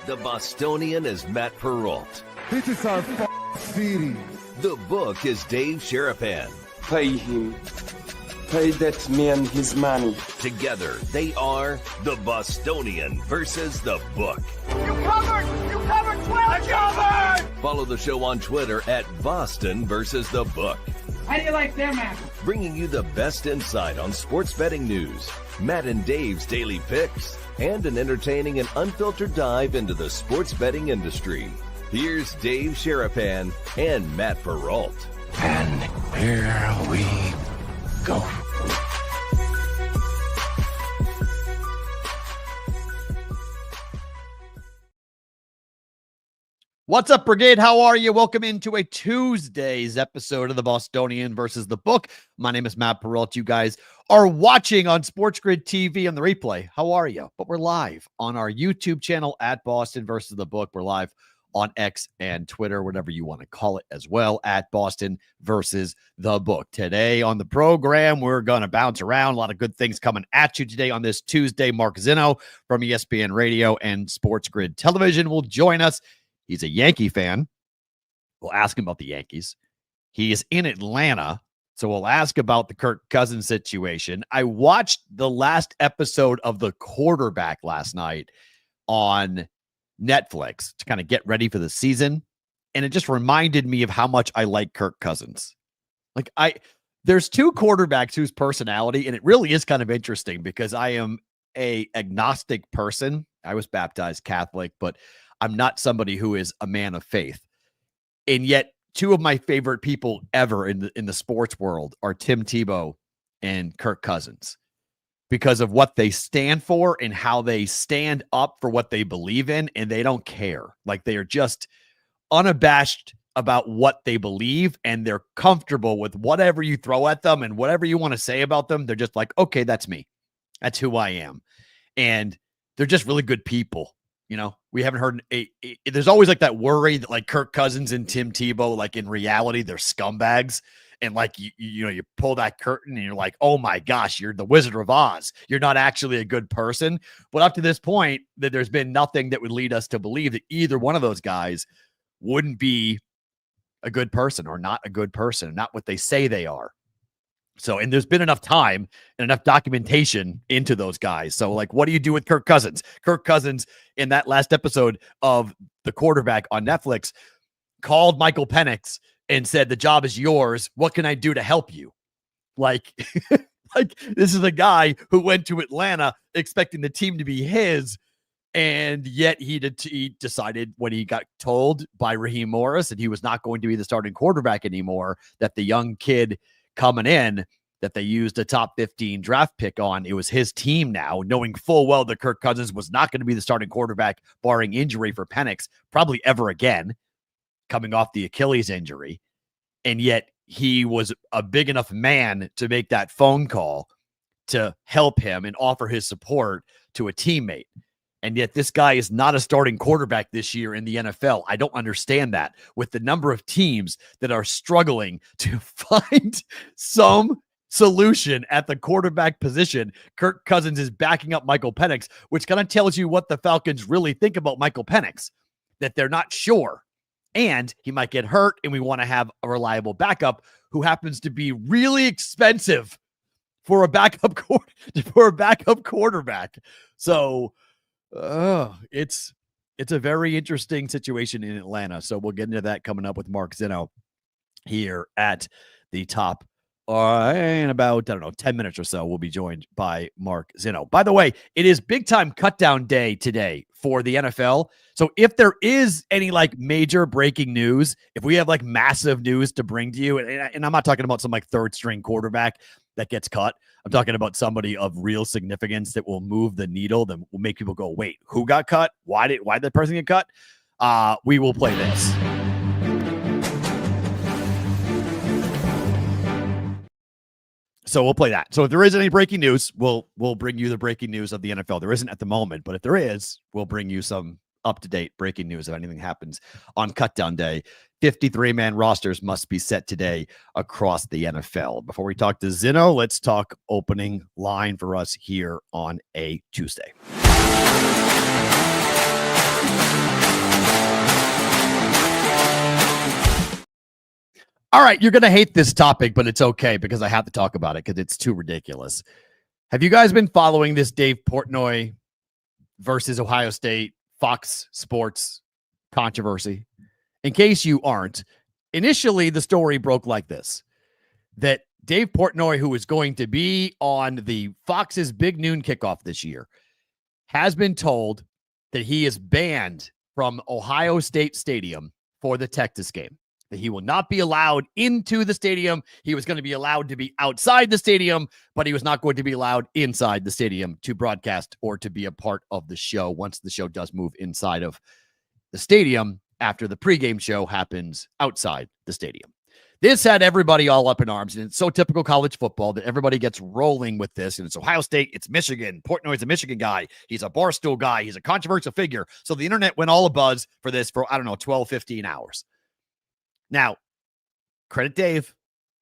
The Bostonian is Matt Perrault. This is our city. The Book is Dave Sharapan. Pay him. Pay that man his money. Together, they are The Bostonian versus The Book. You covered 12! I covered! Follow the show on Twitter at Boston versus The Book. How do you like them, man? Bringing you the best insight on sports betting news, Matt and Dave's daily picks, and an entertaining and unfiltered dive into the sports betting industry. Here's Dave Sharapan and Matt Perrault. And here we go. What's up, Brigade? How are you? Welcome into a Tuesday's episode of the Bostonian versus the Book. My name is Matt Perrault. You guys are watching on SportsGrid TV on the replay. How are you? But we're live on our YouTube channel at Boston versus the Book. We're live on X and Twitter, whatever you want to call it as well, at Boston versus the Book. Today on the program, we're going to bounce around. A lot of good things coming at you today on this Tuesday. Mark Zinno from ESPN Radio and SportsGrid Television will join us. He's a Yankee fan. We'll ask him about the Yankees. He is in Atlanta, so we'll ask about the Kirk Cousins situation. I watched the last episode of The Quarterback last night on Netflix to kind of get ready for the season, and it just reminded me of how much I like Kirk Cousins. There's two quarterbacks whose personality, and it really is kind of interesting because I am a agnostic person. I was baptized Catholic, but I'm not somebody who is a man of faith. And yet two of my favorite people ever in the sports world are Tim Tebow and Kirk Cousins because of what they stand for and how they stand up for what they believe in. And they don't care. Like, they are just unabashed about what they believe, and they're comfortable with whatever you throw at them and whatever you want to say about them. They're just like, okay, that's me. That's who I am. And they're just really good people. You know, we haven't heard there's always like that worry that like Kirk Cousins and Tim Tebow, like in reality, they're scumbags. And like, you pull that curtain and you're like, oh my gosh, you're the Wizard of Oz. You're not actually a good person. But up to this point, that there's been nothing that would lead us to believe that either one of those guys wouldn't be a good person or not a good person, not what they say they are. So, and there's been enough time and enough documentation into those guys. So, like, what do you do with Kirk Cousins? Kirk Cousins, in that last episode of The Quarterback on Netflix, called Michael Penix and said, the job is yours. What can I do to help you? Like, this is a guy who went to Atlanta expecting the team to be his. And yet he decided when he got told by Raheem Morris that he was not going to be the starting quarterback anymore, that the young kid coming in that they used a top 15 draft pick on, it was his team now, knowing full well that Kirk Cousins was not going to be the starting quarterback, barring injury for Penix, probably ever again, coming off the Achilles injury. And yet he was a big enough man to make that phone call to help him and offer his support to a teammate. And yet this guy is not a starting quarterback this year in the NFL. I don't understand that, with the number of teams that are struggling to find some solution at the quarterback position. Kirk Cousins is backing up Michael Penix, which kind of tells you what the Falcons really think about Michael Penix, that they're not sure. And he might get hurt, and we want to have a reliable backup who happens to be really expensive for a backup quarterback. So, it's a very interesting situation in Atlanta. So we'll get into that coming up with Mark Zinno here at the top. In about, 10 minutes or so, we'll be joined by Mark Zinno. By the way, it is big time cutdown day today for the NFL. So if there is any like major breaking news, if we have like massive news to bring to you, and I'm not talking about some like third string quarterback that gets cut. I'm talking about somebody of real significance that will move the needle, that will make people go, wait, who got cut? Why did that person get cut? We will play this. So we'll play that. So if there is any breaking news, we'll bring you the breaking news of the NFL. There isn't at the moment, but if there is, we'll bring you some up-to-date breaking news if anything happens on cutdown day. 53-man rosters must be set today across the NFL. Before we talk to Zinno, let's talk opening line for us here on a Tuesday. All right, you're going to hate this topic, but it's okay because I have to talk about it because it's too ridiculous. Have you guys been following this Dave Portnoy versus Ohio State Fox Sports controversy? In case you aren't, initially the story broke like this, that Dave Portnoy, who is going to be on the Fox's Big Noon kickoff this year, has been told that he is banned from Ohio State Stadium for the Texas game, that he will not be allowed into the stadium. He was going to be allowed to be outside the stadium, but he was not going to be allowed inside the stadium to broadcast or to be a part of the show once the show does move inside of the stadium after the pregame show happens outside the stadium. This had everybody all up in arms, and it's so typical college football that everybody gets rolling with this, and it's Ohio State, it's Michigan. Portnoy's a Michigan guy. He's a Barstool guy. He's a controversial figure. So the internet went all abuzz for this for, 12, 15 hours. Now, credit Dave.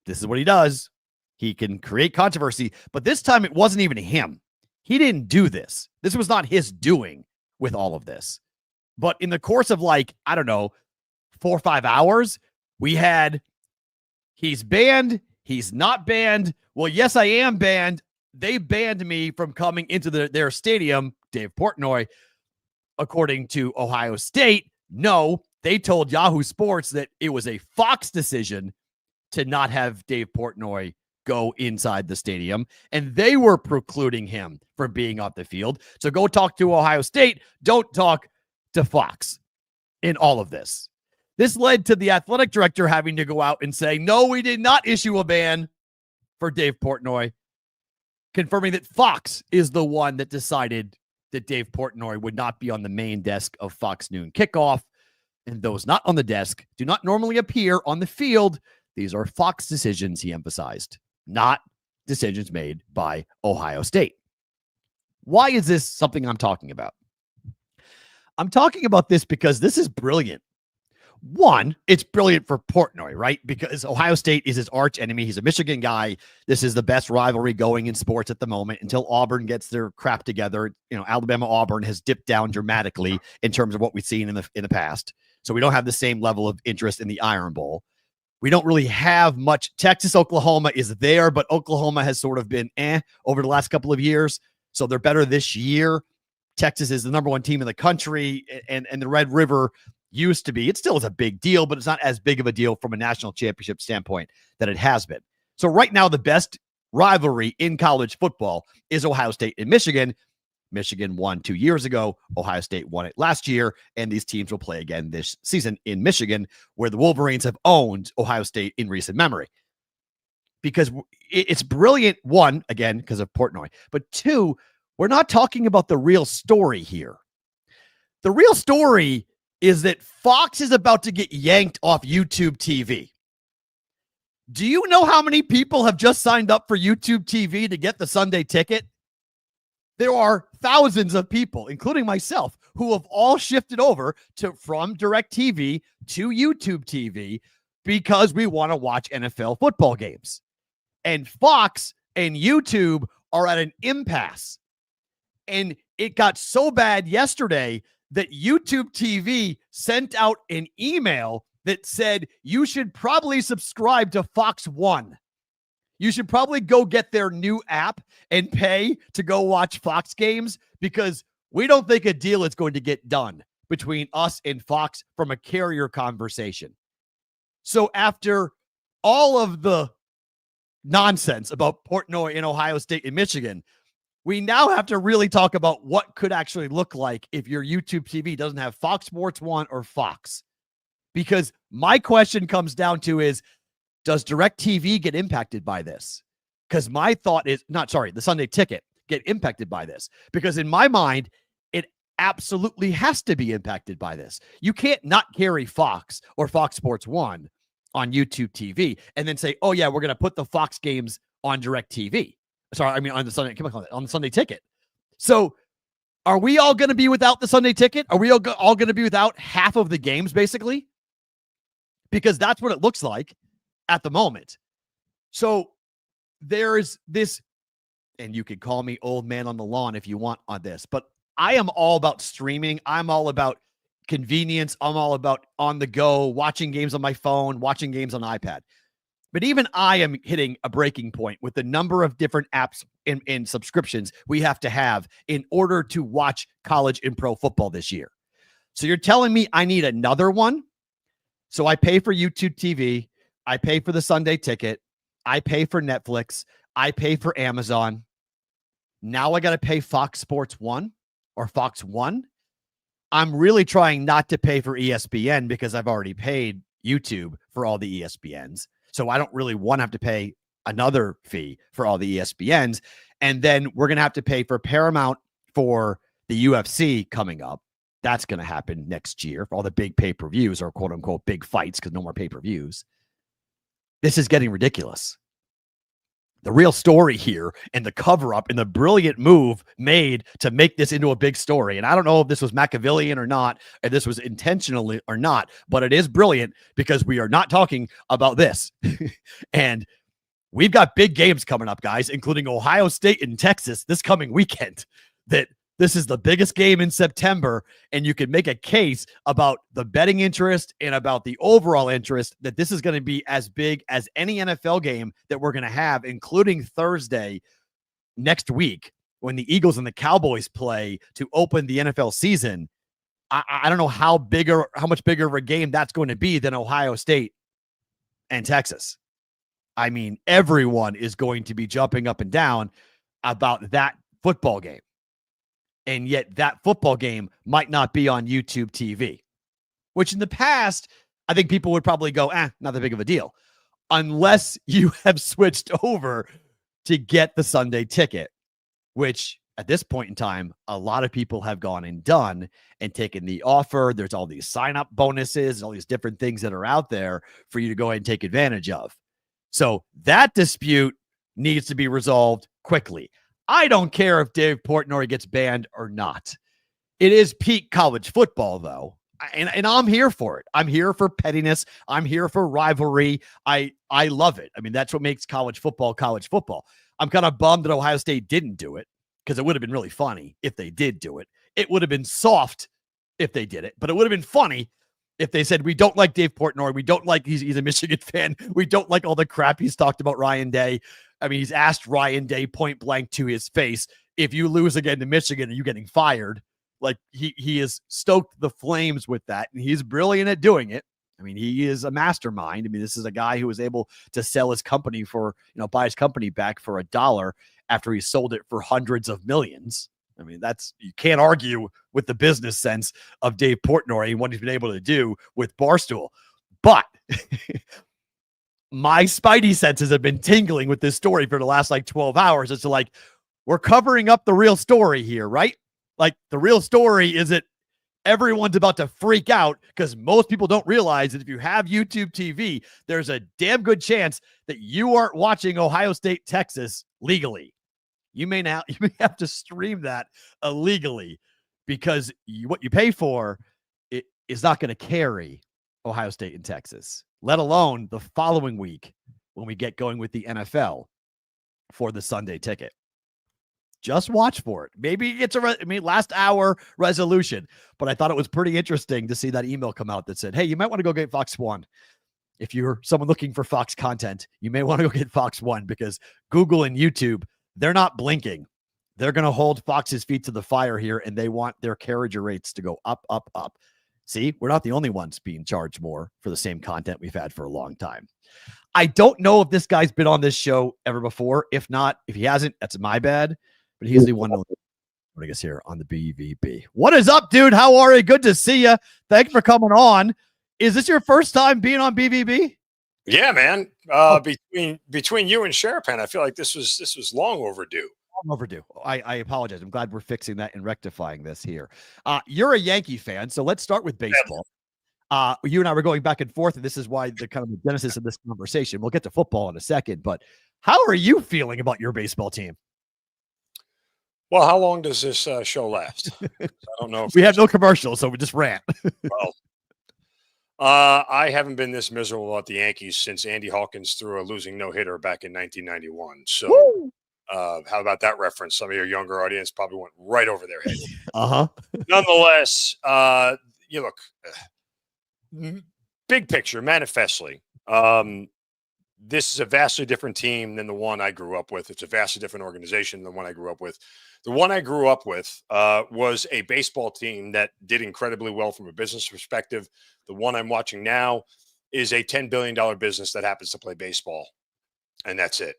This is what he does. He can create controversy, but this time it wasn't even him. He didn't do this. This was not his doing with all of this. But in the course of 4 or 5 hours, we had he's banned, he's not banned. Well, yes, I am banned. They banned me from coming into their stadium, Dave Portnoy. According to Ohio State, no, they told Yahoo Sports that it was a Fox decision to not have Dave Portnoy go inside the stadium, and they were precluding him from being off the field. So go talk to Ohio State. Don't talk to Fox in all of this. This led to the athletic director having to go out and say, no, we did not issue a ban for Dave Portnoy, confirming that Fox is the one that decided that Dave Portnoy would not be on the main desk of Fox Noon Kickoff. And those not on the desk do not normally appear on the field. These are Fox decisions, he emphasized, not decisions made by Ohio State. Why is this something I'm talking about? I'm talking about this because this is brilliant. One, it's brilliant for Portnoy, right? Because Ohio State is his arch enemy. He's a Michigan guy. This is the best rivalry going in sports at the moment until Auburn gets their crap together. Alabama-Auburn has dipped down dramatically in terms of what we've seen in the past. So we don't have the same level of interest in the Iron Bowl. We don't really have much. Texas-Oklahoma is there, but Oklahoma has sort of been over the last couple of years. So they're better this year. Texas is the number one team in the country, and the Red River used to be. It still is a big deal, but it's not as big of a deal from a national championship standpoint that it has been. So right now, the best rivalry in college football is Ohio State and Michigan. Michigan won 2 years ago. Ohio State won it last year, and these teams will play again this season in Michigan, where the Wolverines have owned Ohio State in recent memory. Because it's brilliant, one, again, because of Portnoy, but two, we're not talking about the real story here. The real story is that Fox is about to get yanked off YouTube TV. Do you know how many people have just signed up for YouTube TV to get the Sunday ticket? There are thousands of people, including myself, who have all shifted over from DirecTV to YouTube TV because we want to watch NFL football games. And Fox and YouTube are at an impasse. And it got so bad yesterday that YouTube TV sent out an email that said you should probably subscribe to Fox One. You should probably go get their new app and pay to go watch Fox games because we don't think a deal is going to get done between us and Fox from a carrier conversation. So after all of the nonsense about Portnoy in Ohio State and Michigan, we now have to really talk about what could actually look like if your YouTube TV doesn't have Fox Sports 1 or Fox. Because my question comes down to is, does DirecTV get impacted by this? Because my thought is, the Sunday ticket get impacted by this. Because in my mind, it absolutely has to be impacted by this. You can't not carry Fox or Fox Sports 1 on YouTube TV and then say, oh yeah, we're going to put the Fox games on DirecTV. On the Sunday ticket. So are we all going to be without the Sunday ticket? Are we all going to be without half of the games, basically? Because that's what it looks like at the moment. So there's this, and you could call me old man on the lawn if you want on this, but I am all about streaming. I'm all about convenience. I'm all about on the go, watching games on my phone, watching games on iPad. But even I am hitting a breaking point with the number of different apps and subscriptions we have to have in order to watch college and pro football this year. So you're telling me I need another one? So I pay for YouTube TV. I pay for the Sunday ticket. I pay for Netflix. I pay for Amazon. Now I got to pay Fox Sports 1 or Fox 1. I'm really trying not to pay for ESPN because I've already paid YouTube for all the ESPNs. So I don't really want to have to pay another fee for all the ESPNs. And then we're going to have to pay for Paramount for the UFC coming up. That's going to happen next year for all the big pay-per-views or quote unquote big fights because no more pay-per-views. This is getting ridiculous. The real story here and the cover-up and the brilliant move made to make this into a big story. And I don't know if this was Machiavellian or not, if this was intentionally or not, but it is brilliant because we are not talking about this. And we've got big games coming up, guys, including Ohio State and Texas this coming weekend. That this is the biggest game in September, and you can make a case about the betting interest and about the overall interest that this is going to be as big as any NFL game that we're going to have, including Thursday next week when the Eagles and the Cowboys play to open the NFL season. I don't know how much bigger of a game that's going to be than Ohio State and Texas. I mean, everyone is going to be jumping up and down about that football game. And yet that football game might not be on YouTube TV, which in the past, I think people would probably go, not that big of a deal, unless you have switched over to get the Sunday ticket, which at this point in time, a lot of people have gone and done and taken the offer. There's all these sign-up bonuses and all these different things that are out there for you to go ahead and take advantage of. So that dispute needs to be resolved quickly. I don't care if Dave Portnoy gets banned or not. It is peak college football, though, and I'm here for it. I'm here for pettiness. I'm here for rivalry. I love it. I mean, that's what makes college football college football. I'm kind of bummed that Ohio State didn't do it because it would have been really funny if they did do it. It would have been soft if they did it, but it would have been funny if they said, we don't like Dave Portnoy. We don't like he's a Michigan fan. We don't like all the crap he's talked about Ryan Day. I mean, he's asked Ryan Day point blank to his face, if you lose again to Michigan, are you getting fired? Like he has stoked the flames with that, and he's brilliant at doing it. I mean, he is a mastermind. I mean, this is a guy who was able to sell his company for, buy his company back for $1 after he sold it for hundreds of millions. I mean, you can't argue with the business sense of Dave Portnoy and what he's been able to do with Barstool. But my spidey senses have been tingling with this story for the last 12 hours. It's like, we're covering up the real story here, right? Like, the real story is that everyone's about to freak out because most people don't realize that if you have YouTube TV, there's a damn good chance that you aren't watching Ohio State, Texas legally. You may have to stream that illegally because what you pay for it is not going to carry Ohio State and Texas, let alone the following week when we get going with the NFL for the Sunday ticket. Just watch for it. Maybe it's last hour resolution, but I thought it was pretty interesting to see that email come out that said, hey, you might want to go get Fox One. If you're someone looking for Fox content, you may want to go get Fox One because Google and YouTube, they're not blinking. They're going to hold Fox's feet to the fire here, and they want their carriage rates to go up, up, up. See, we're not the only ones being charged more for the same content we've had for a long time. I don't know if this guy's been on this show ever before. If not, if he hasn't, that's my bad. But he's the one I guess here on the BVB. What is up, dude? How are you? Good to see you. Thanks for coming on. Is this your first time being on BVB? Yeah, man. Between you and Sherapan, I feel like this was long overdue. Long overdue. I apologize. I'm glad we're fixing that and rectifying this here. You're a Yankee fan, so let's start with baseball. You and I were going back and forth, and this is why the kind of the genesis of this conversation. We'll get to football in a second, but how are you feeling about your baseball team? Well, how long does this show last? I don't know. We have no commercials, so we just ran. Well, I haven't been this miserable about the Yankees since Andy Hawkins threw a losing no-hitter back in 1991. So how about that reference? Some of your younger audience probably went right over their head. Uh-huh. Nonetheless, you look, big picture, manifestly, this is a vastly different team than the one I grew up with. It's a vastly different organization than the one I grew up with. The one I grew up with was a baseball team that did incredibly well from a business perspective. The one I'm watching now is a $10 billion business that happens to play baseball. And that's it.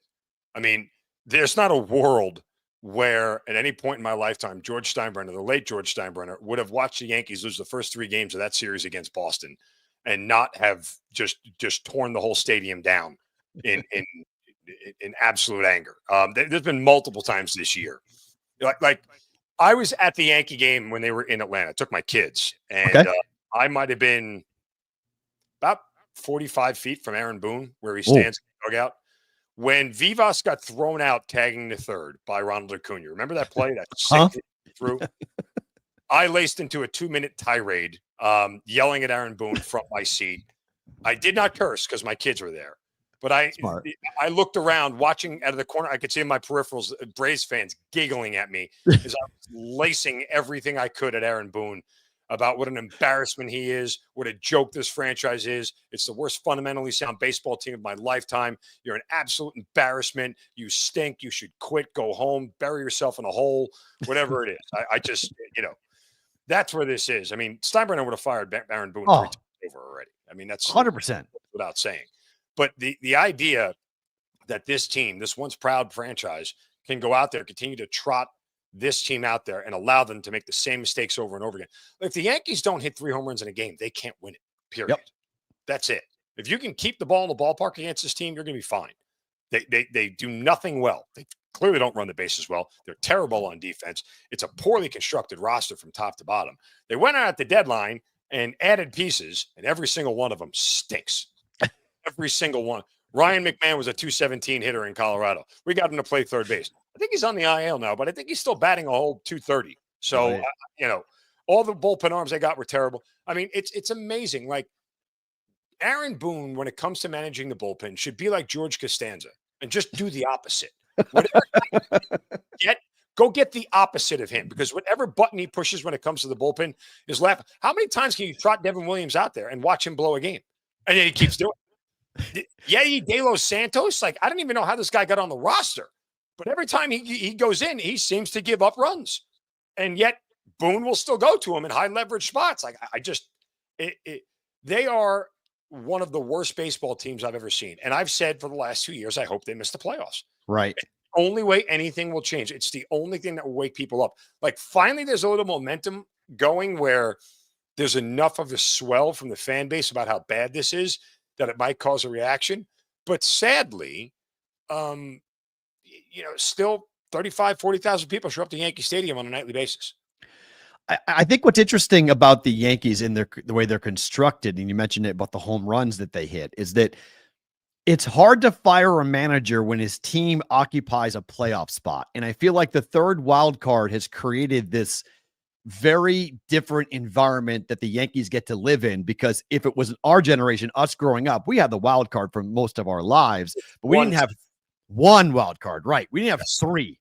I mean, there's not a world where at any point in my lifetime, George Steinbrenner, the late George Steinbrenner, would have watched the Yankees lose the first 3 games of that series against Boston and not have just torn the whole stadium down in absolute anger. There's been multiple times this year. Like I was at the Yankee game when they were in Atlanta. I took my kids, and I might have been about 45 feet from Aaron Boone, where he stands in the dugout. When Vivas got thrown out tagging the third by Ronald Acuna, remember that play that sick through? I laced into a 2-minute tirade, yelling at Aaron Boone from my seat. I did not curse because my kids were there, but I looked around, watching out of the corner. I could see in my peripherals Braves fans giggling at me as I was lacing everything I could at Aaron Boone about what an embarrassment he is, what a joke this franchise is. It's the worst fundamentally sound baseball team of my lifetime. You're an absolute embarrassment. You stink. You should quit, go home, bury yourself in a hole, whatever it is. I just, that's where this is. I mean, Steinbrenner would have fired Aaron Boone 3 times over already. I mean, that's 100% without saying. But the idea that this team, this once proud franchise, can go out there, continue to trot this team out there and allow them to make the same mistakes over and over again. If the Yankees don't hit 3 home runs in a game, they can't win it, period. Yep. That's it. If you can keep the ball in the ballpark against this team, you're going to be fine. They do nothing well. They clearly don't run the bases well. They're terrible on defense. It's a poorly constructed roster from top to bottom. They went out at the deadline and added pieces, and every single one of them stinks. Every single one. Ryan McMahon was a .217 hitter in Colorado. We got him to play third base. I think he's on the IL now, but I think he's still batting a whole .230. So, all the bullpen arms they got were terrible. I mean, it's amazing. Like, Aaron Boone, when it comes to managing the bullpen, should be like George Costanza and just do the opposite. Whatever go get the opposite of him, because whatever button he pushes when it comes to the bullpen is left. How many times can you trot Devin Williams out there and watch him blow a game? And then he keeps doing it. Yadi De Los Santos, like, I don't even know how this guy got on the roster. But every time he goes in, he seems to give up runs. And yet Boone will still go to him in high leverage spots. Like, they are one of the worst baseball teams I've ever seen. And I've said for the last 2 years, I hope they miss the playoffs. Right. It's the only way anything will change. It's the only thing that will wake people up. Like, finally, there's a little momentum going where there's enough of a swell from the fan base about how bad this is that it might cause a reaction. But sadly, still 35, 40,000 people show up to Yankee Stadium on a nightly basis. I think what's interesting about the Yankees in the way they're constructed, and you mentioned it about the home runs that they hit, is that it's hard to fire a manager when his team occupies a playoff spot. And I feel like the third wild card has created this very different environment that the Yankees get to live in, because if it was our generation, us growing up, we had the wild card for most of our lives, but we didn't have one wild card, right? We didn't have 3.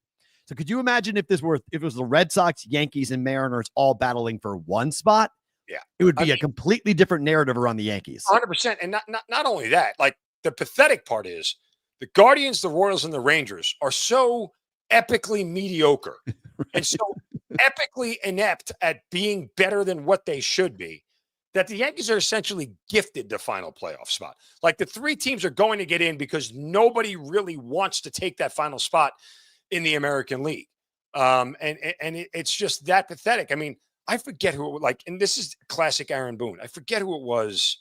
So could you imagine if it was the Red Sox, Yankees, and Mariners all battling for one spot? Yeah. It would be a completely different narrative around the Yankees. 100%. And not only that, like, the pathetic part is the Guardians, the Royals, and the Rangers are so epically mediocre and so epically inept at being better than what they should be, that the Yankees are essentially gifted the final playoff spot. Like, the 3 teams are going to get in because nobody really wants to take that final spot in the American League. It's just that pathetic. I mean, I forget who it was, and this is classic Aaron Boone. I forget who it was.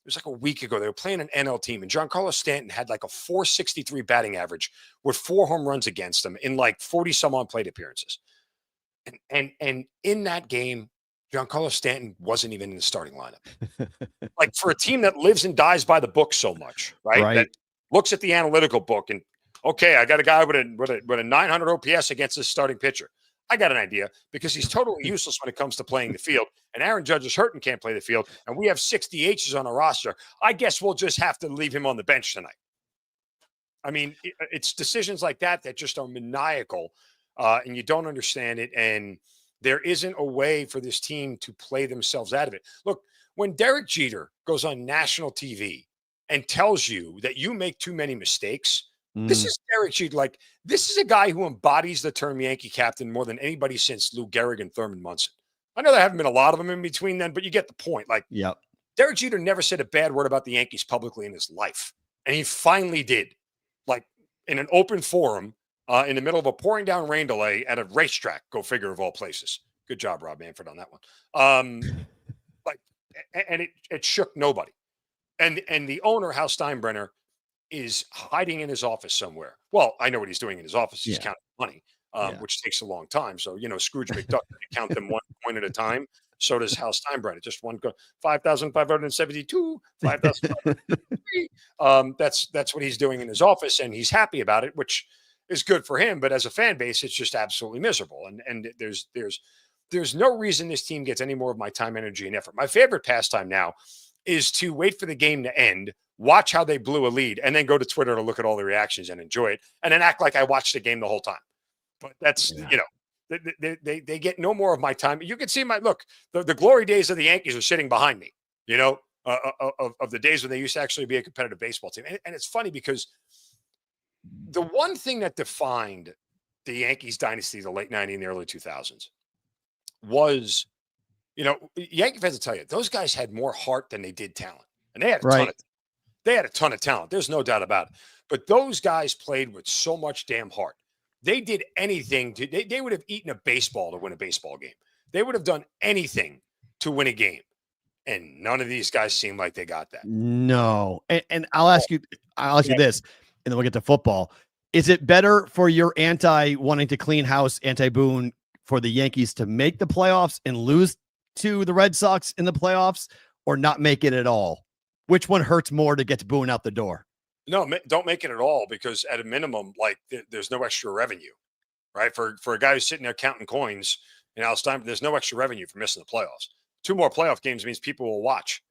It was like a week ago. They were playing an NL team, and Giancarlo Stanton had like a .463 batting average with 4 home runs against him in like 40 some on plate appearances. And in that game, Giancarlo Stanton wasn't even in the starting lineup. Like, for a team that lives and dies by the book so much, right? That looks at the analytical book and, okay, I got a guy with a 900 OPS against this starting pitcher. I got an idea, because he's totally useless when it comes to playing the field. And Aaron Judge is hurt and can't play the field. And we have 6 DHs on our roster. I guess we'll just have to leave him on the bench tonight. I mean, it's decisions like that that just are maniacal, and you don't understand it. And There isn't a way for this team to play themselves out of it. Look, when Derek Jeter goes on national TV and tells you that you make too many mistakes, this is Derek Jeter. Like, this is a guy who embodies the term Yankee captain more than anybody since Lou Gehrig and Thurman Munson. I know there haven't been a lot of them in between then, but you get the point. Like, Yep. Derek Jeter never said a bad word about the Yankees publicly in his life. And he finally did, like in an open forum in the middle of a pouring down rain delay at a racetrack, go figure of all places. Good job, Rob Manfred, on that one. And it shook nobody. And the owner, Hal Steinbrenner, is hiding in his office somewhere. Well, I know what he's doing in his office. He's counting money, which takes a long time. So, Scrooge McDuck count them one coin at a time. So does Hal Steinbrenner. Just one 5,572, 5,503. That's what he's doing in his office, and he's happy about it, which is good for him. But as a fan base, it's just absolutely miserable. And there's no reason this team gets any more of my time, energy, and effort. My favorite pastime now is to wait for the game to end, watch how they blew a lead, and then go to Twitter to look at all the reactions and enjoy it, and then act like I watched the game the whole time. But that's, they get no more of my time. You can see the glory days of the Yankees are sitting behind me, of the days when they used to actually be a competitive baseball team. And it's funny because the one thing that defined the Yankees dynasty, the late 90s and the early 2000s, was, Yankee fans will tell you, those guys had more heart than they did talent. And they had a ton of talent. There's no doubt about it. But those guys played with so much damn heart. They did anything they would have eaten a baseball to win a baseball game. They would have done anything to win a game. And none of these guys seem like they got that. No. And I'll ask you this, and then we'll get to football. Is it better for your wanting to clean house, anti-Boone, for the Yankees to make the playoffs and lose to the Red Sox in the playoffs, or not make it at all? Which one hurts more to get Boone out the door? No, don't make it at all, because at a minimum, there's no extra revenue, right? For a guy who's sitting there counting coins in Al Stein, there's no extra revenue for missing the playoffs. 2 more playoff games means people will watch.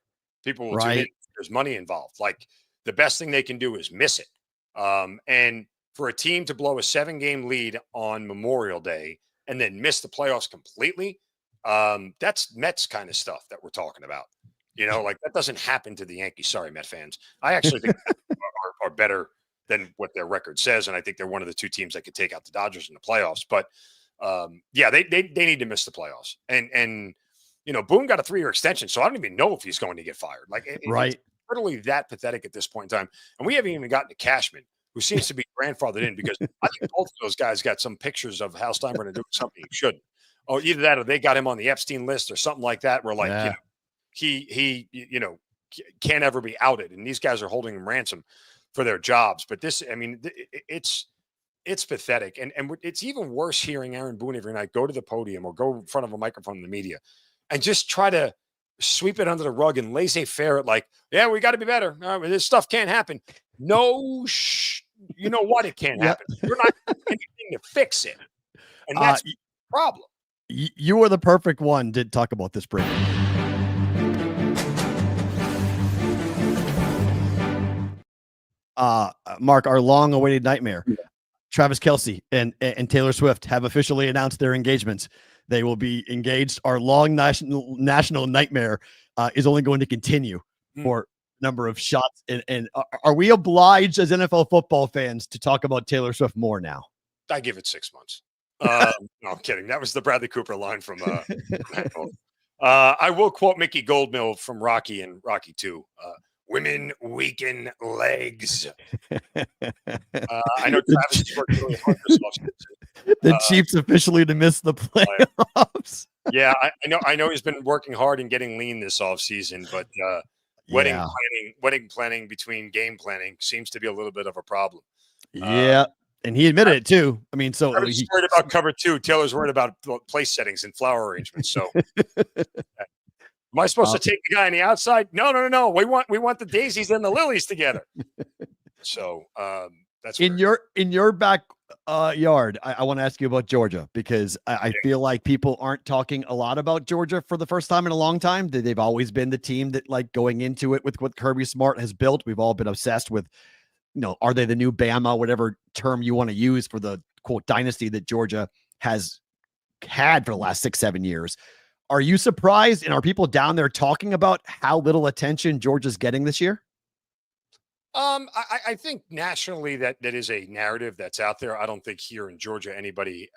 People will tune in. There's money involved. Like, the best thing they can do is miss it. And for a team to blow a 7-game lead on Memorial Day and then miss the playoffs completely, that's Mets kind of stuff that we're talking about. That doesn't happen to the Yankees. Sorry, Met fans. I actually think are better than what their record says, and I think they're one of the 2 teams that could take out the Dodgers in the playoffs. But they need to miss the playoffs. And Boone got a 3-year extension, so I don't even know if he's going to get fired. It's literally that pathetic at this point in time. And we haven't even gotten to Cashman, who seems to be grandfathered in, because I think both of those guys got some pictures of Hal Steinbrenner doing something he shouldn't. Oh, either that or they got him on the Epstein list or something like that, where he can't ever be outed, and these guys are holding him ransom for their jobs. But this, it's pathetic. And it's even worse hearing Aaron Boone every night go to the podium or go in front of a microphone in the media and just try to sweep it under the rug and laissez-faire it, like, yeah, we got to be better. This stuff can't happen. No, you know what? It can't happen. You're not doing anything to fix it. And that's the problem. You are the perfect one to talk about this break. Mark, our long-awaited nightmare. Travis Kelce and Taylor Swift have officially announced their engagements. They will be engaged. Our long national nightmare is only going to continue for a number of shots. And are we obliged as NFL football fans to talk about Taylor Swift more now? I give it 6 months. No, I'm kidding. That was the Bradley Cooper line from I will quote Mickey Goldmill from Rocky and Rocky 2. Women weaken legs. I know Travis has worked really hard this offseason. The Chiefs officially to miss the playoffs. Yeah, I know he's been working hard and getting lean this offseason, but wedding planning between game planning seems to be a little bit of a problem. Yeah. And he admitted it too. I mean, so he's worried about cover 2. Taylor's worried about place settings and flower arrangements. So am I supposed to take the guy on the outside? No. We want the daisies and the lilies together. So that's in your back yard. I want to ask you about Georgia, because I feel like people aren't talking a lot about Georgia for the first time in a long time. They've always been the team that, like, going into it with what Kirby Smart has built, we've all been obsessed with. Are they the new Bama, whatever term you want to use for the quote dynasty that Georgia has had for the last 6-7 years. Are you surprised? And are people down there talking about how little attention Georgia's getting this year? I think nationally that is a narrative that's out there. I don't think here in Georgia anybody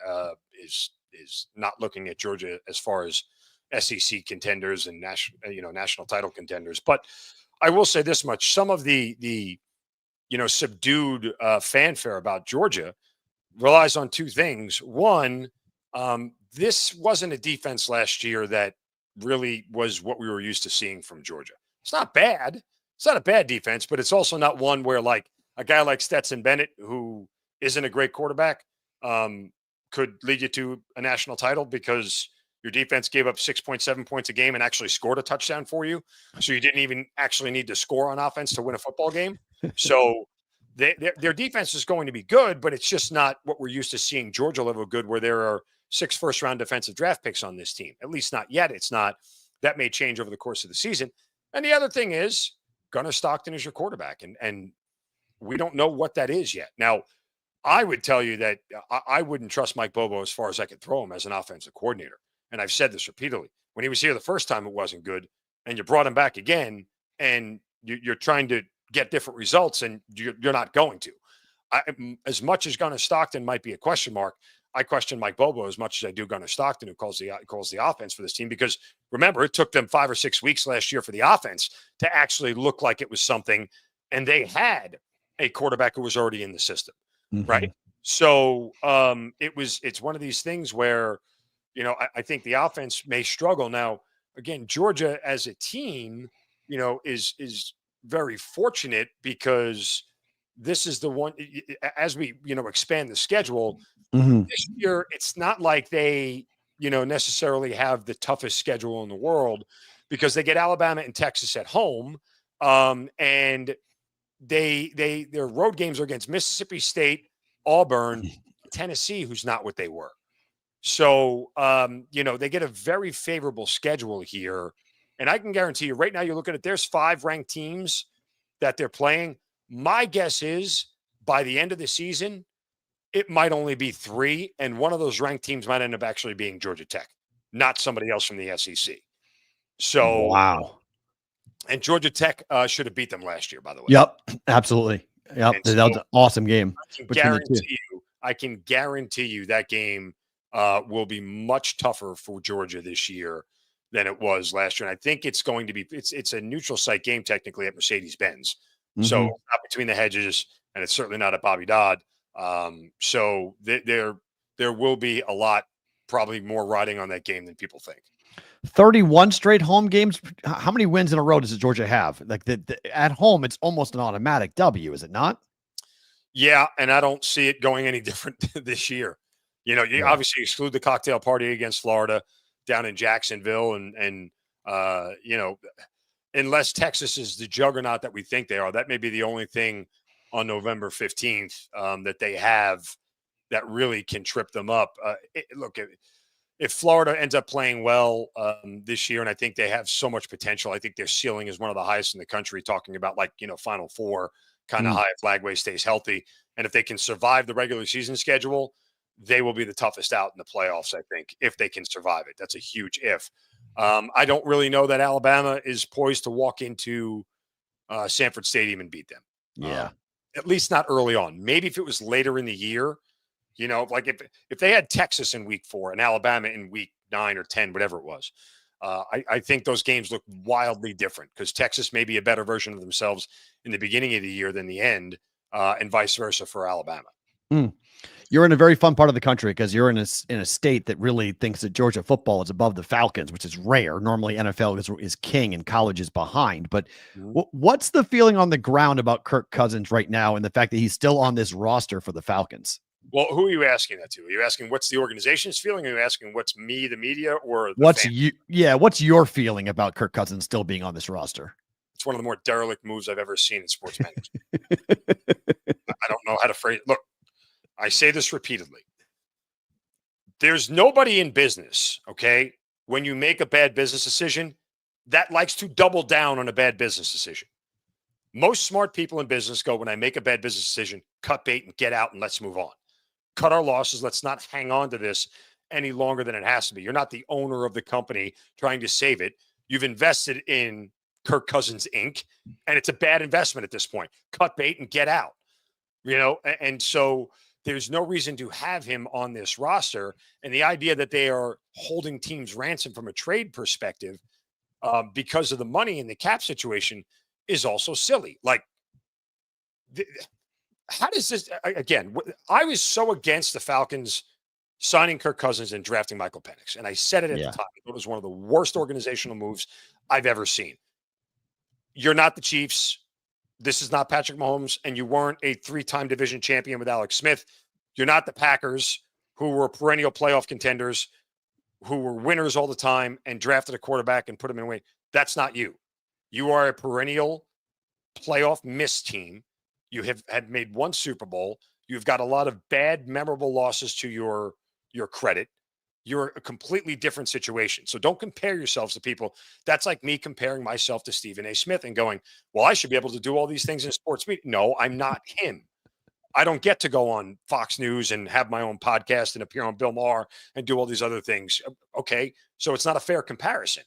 is not looking at Georgia as far as SEC contenders and national title contenders. But I will say this much: some of the subdued fanfare about Georgia relies on two things. One, this wasn't a defense last year that really was what we were used to seeing from Georgia. It's not bad. It's not a bad defense, but it's also not one where like a guy like Stetson Bennett, who isn't a great quarterback, could lead you to a national title because your defense gave up 6.7 points a game and actually scored a touchdown for you. So you didn't even actually need to score on offense to win a football game. So their defense is going to be good, but it's just not what we're used to seeing Georgia level good, where there are 6 first-round defensive draft picks on this team. At least not yet. It's not. That may change over the course of the season. And the other thing is, Gunnar Stockton is your quarterback, and we don't know what that is yet. Now, I would tell you that I wouldn't trust Mike Bobo as far as I could throw him as an offensive coordinator. And I've said this repeatedly. When he was here the first time, it wasn't good, and you brought him back again, and you're trying to get different results, and you're not going to. As much as Gunnar Stockton might be a question mark, I question Mike Bobo as much as I do Gunnar Stockton, who calls the offense for this team. Because remember, it took them 5 or 6 weeks last year for the offense to actually look like it was something, and they had a quarterback who was already in the system, right? So it's one of these things where, I think the offense may struggle. Now, again, Georgia as a team, is very fortunate because this is the one, as we, expand the schedule this year, it's not like they, necessarily have the toughest schedule in the world, because they get Alabama and Texas at home. And their road games are against Mississippi State, Auburn, Tennessee, who's not what they were. So, they get a very favorable schedule here. And I can guarantee you right now, you're looking at, there's 5 ranked teams that they're playing. My guess is by the end of the season, it might only be 3. And one of those ranked teams might end up actually being Georgia Tech, not somebody else from the SEC. So, wow. And Georgia Tech should have beat them last year, by the way. Yep. Absolutely. Yep. So that was an awesome game. I can guarantee you that game will be much tougher for Georgia this year than it was last year. And I think it's going to be, it's a neutral site game technically at Mercedes-Benz. So not between the hedges, and it's certainly not at Bobby Dodd. So there will be a lot, probably more riding on that game than people think. 31 straight home games. How many wins in a row does Georgia have? Like at home, it's almost an automatic W, is it not? Yeah, and I don't see it going any different this year. You obviously exclude the cocktail party against Florida down in Jacksonville, and unless Texas is the juggernaut that we think they are, that may be the only thing on November 15th that they have that really can trip them up. Look, if Florida ends up playing well this year, and I think they have so much potential, I think their ceiling is one of the highest in the country, talking about Final Four kind of high if Lagway stays healthy. And if they can survive the regular season schedule, they will be the toughest out in the playoffs, I think, if they can survive it. That's a huge if. I don't really know that Alabama is poised to walk into Sanford Stadium and beat them. Yeah. At least not early on. Maybe if it was later in the year, like if they had Texas in week 4 and Alabama in week 9 or 10, whatever it was, I think those games look wildly different, because Texas may be a better version of themselves in the beginning of the year than the end, and vice versa for Alabama. You're in a very fun part of the country, because you're in a state that really thinks that Georgia football is above the Falcons, which is rare. Normally NFL is king and college is behind. But what's the feeling on the ground about Kirk Cousins right now, and the fact that he's still on this roster for the Falcons? Well, who are you asking that to? Are you asking what's the organization's feeling? Are you asking what's me, the media, or what's your feeling about Kirk Cousins still being on this roster? It's one of the more derelict moves I've ever seen in sports management. I don't know how to phrase it. Look, I say this repeatedly. There's nobody in business, okay, when you make a bad business decision, that likes to double down on a bad business decision. Most smart people in business go, when I make a bad business decision, cut bait and get out and let's move on. Cut our losses. Let's not hang on to this any longer than it has to be. You're not the owner of the company trying to save it. You've invested in Kirk Cousins Inc., and it's a bad investment at this point. Cut bait and get out. And so there's no reason to have him on this roster. And the idea that they are holding teams ransom from a trade perspective because of the money in the cap situation is also silly. Like, how does this, again, I was so against the Falcons signing Kirk Cousins and drafting Michael Penix. And I said it at the time. I thought it was one of the worst organizational moves I've ever seen. You're not the Chiefs. This is not Patrick Mahomes, and you weren't a 3-time division champion with Alex Smith. You're not the Packers, who were perennial playoff contenders, who were winners all the time and drafted a quarterback and put him in a way. That's not you. You are a perennial playoff miss team. You had made one Super Bowl. You've got a lot of bad, memorable losses to your credit. You're a completely different situation. So don't compare yourselves to people. That's like me comparing myself to Stephen A. Smith and going, well, I should be able to do all these things in sports media. No, I'm not him. I don't get to go on Fox News and have my own podcast and appear on Bill Maher and do all these other things. Okay, so it's not a fair comparison,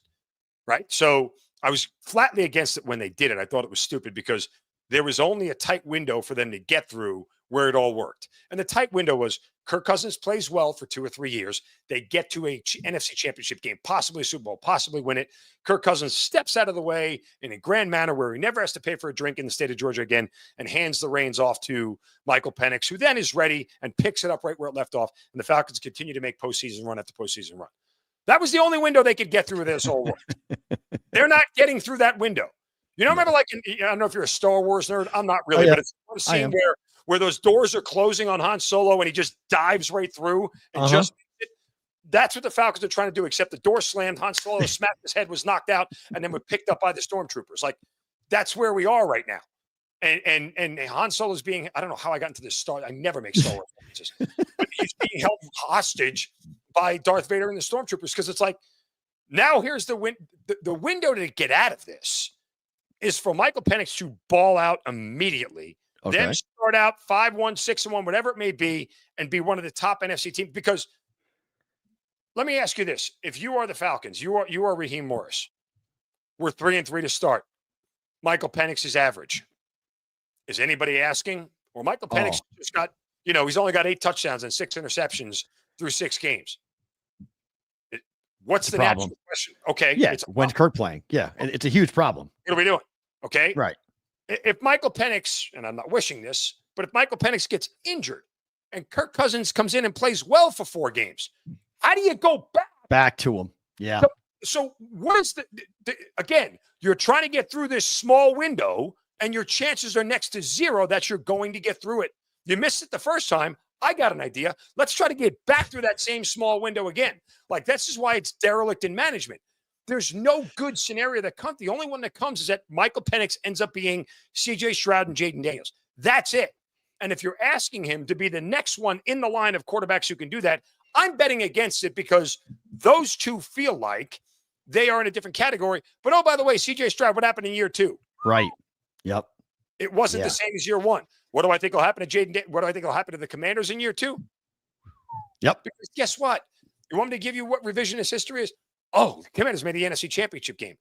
right? So I was flatly against it when they did it. I thought it was stupid because there was only a tight window for them to get through where it all worked. And the tight window was Kirk Cousins plays well for 2 or 3 years. They get to a NFC championship game, possibly a Super Bowl, possibly win it. Kirk Cousins steps out of the way in a grand manner where he never has to pay for a drink in the state of Georgia again and hands the reins off to Michael Penix, who then is ready and picks it up right where it left off. And the Falcons continue to make postseason run after postseason run. That was the only window they could get through this whole world. They're not getting through that window. Remember, like, I don't know if you're a Star Wars nerd. I'm not really, but it's a scene where those doors are closing on Han Solo and he just dives right through and that's what the Falcons are trying to do, except the door slammed, Han Solo smacked, his head was knocked out, and then was picked up by the stormtroopers. Like, that's where we are right now. And Han Solo's being, I don't know how I got into this Star. I never make Star Wars references, but he's being held hostage by Darth Vader and the stormtroopers because it's like, now here's the window to get out of this is for Michael Penix to ball out immediately, then start out 5-1, 6-1, whatever it may be, and be one of the top NFC teams. Because let me ask you this: if you are the Falcons, you are Raheem Morris. We're 3-3 to start. Michael Penix is average. Is anybody asking? Well, Michael Penix just got, he's only got 8 touchdowns and 6 interceptions through 6 games. What's the natural question? Okay. Yeah. When's Kirk playing? Yeah. It's a huge problem. What are we doing? Okay. Right. If Michael Penix, and I'm not wishing this, but if Michael Penix gets injured and Kirk Cousins comes in and plays well for 4 games, how do you go back to him? Yeah. So what is again, you're trying to get through this small window and your chances are next to 0 that you're going to get through it. You missed it the first time. I got an idea. Let's try to get back through that same small window again. Like, this is why it's derelict in management. There's no good scenario that comes. The only one that comes is that Michael Penix ends up being C.J. Stroud and Jaden Daniels. That's it. And if you're asking him to be the next one in the line of quarterbacks who can do that, I'm betting against it because those two feel like they are in a different category. But, oh, by the way, C.J. Stroud, what happened in year 2? Right. Yep. It wasn't the same as year 1. What do I think will happen to Jaden? What do I think will happen to the Commanders in year 2? Yep. Because guess what? You want me to give you what revisionist history is? Oh, the Commanders made the NFC Championship game.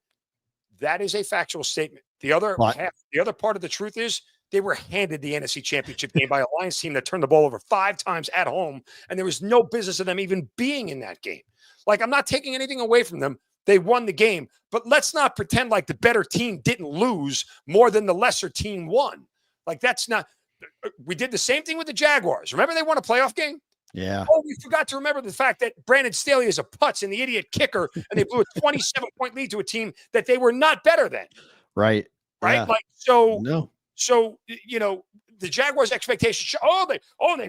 That is a factual statement. The other part of the truth is they were handed the NFC Championship game by a Lions team that turned the ball over 5 times at home, and there was no business of them even being in that game. Like, I'm not taking anything away from them. They won the game, but let's not pretend like the better team didn't lose more than the lesser team won. Like, that's not. We did the same thing with the Jaguars. Remember, they won a playoff game? Yeah. Oh, we forgot to remember the fact that Brandon Staley is a putz and the idiot kicker, and they blew a 27-point lead to a team that they were not better than. Right. Right. Yeah. Like, so, the Jaguars' expectations.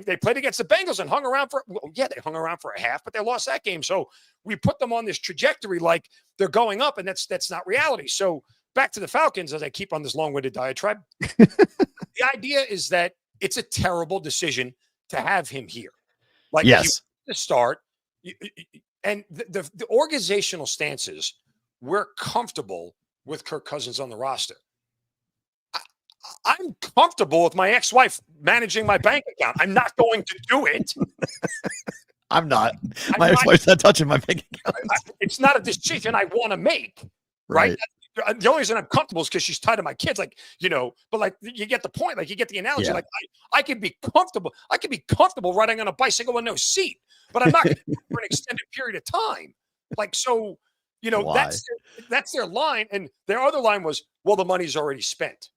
They played against the Bengals and hung around they hung around for a half, but they lost that game. So we put them on this trajectory like they're going up, and that's not reality. So back to the Falcons, as I keep on this long-winded diatribe. The idea is that it's a terrible decision to have him here. Like, to start, and the organizational stances, we're comfortable with Kirk Cousins on the roster. I'm comfortable with my ex-wife managing my bank account. I'm not going to do it. I'm not. My ex-wife's not touching my bank account. It's not a decision I want to make, right? The only reason I'm comfortable is because she's tied to my kids, like, but like you get the point, like you get the analogy. Yeah. Like I could be comfortable. I could be comfortable riding on a bicycle with no seat, but I'm not going to do it for an extended period of time. Like, so, that's their line. And their other line was, well, the money's already spent.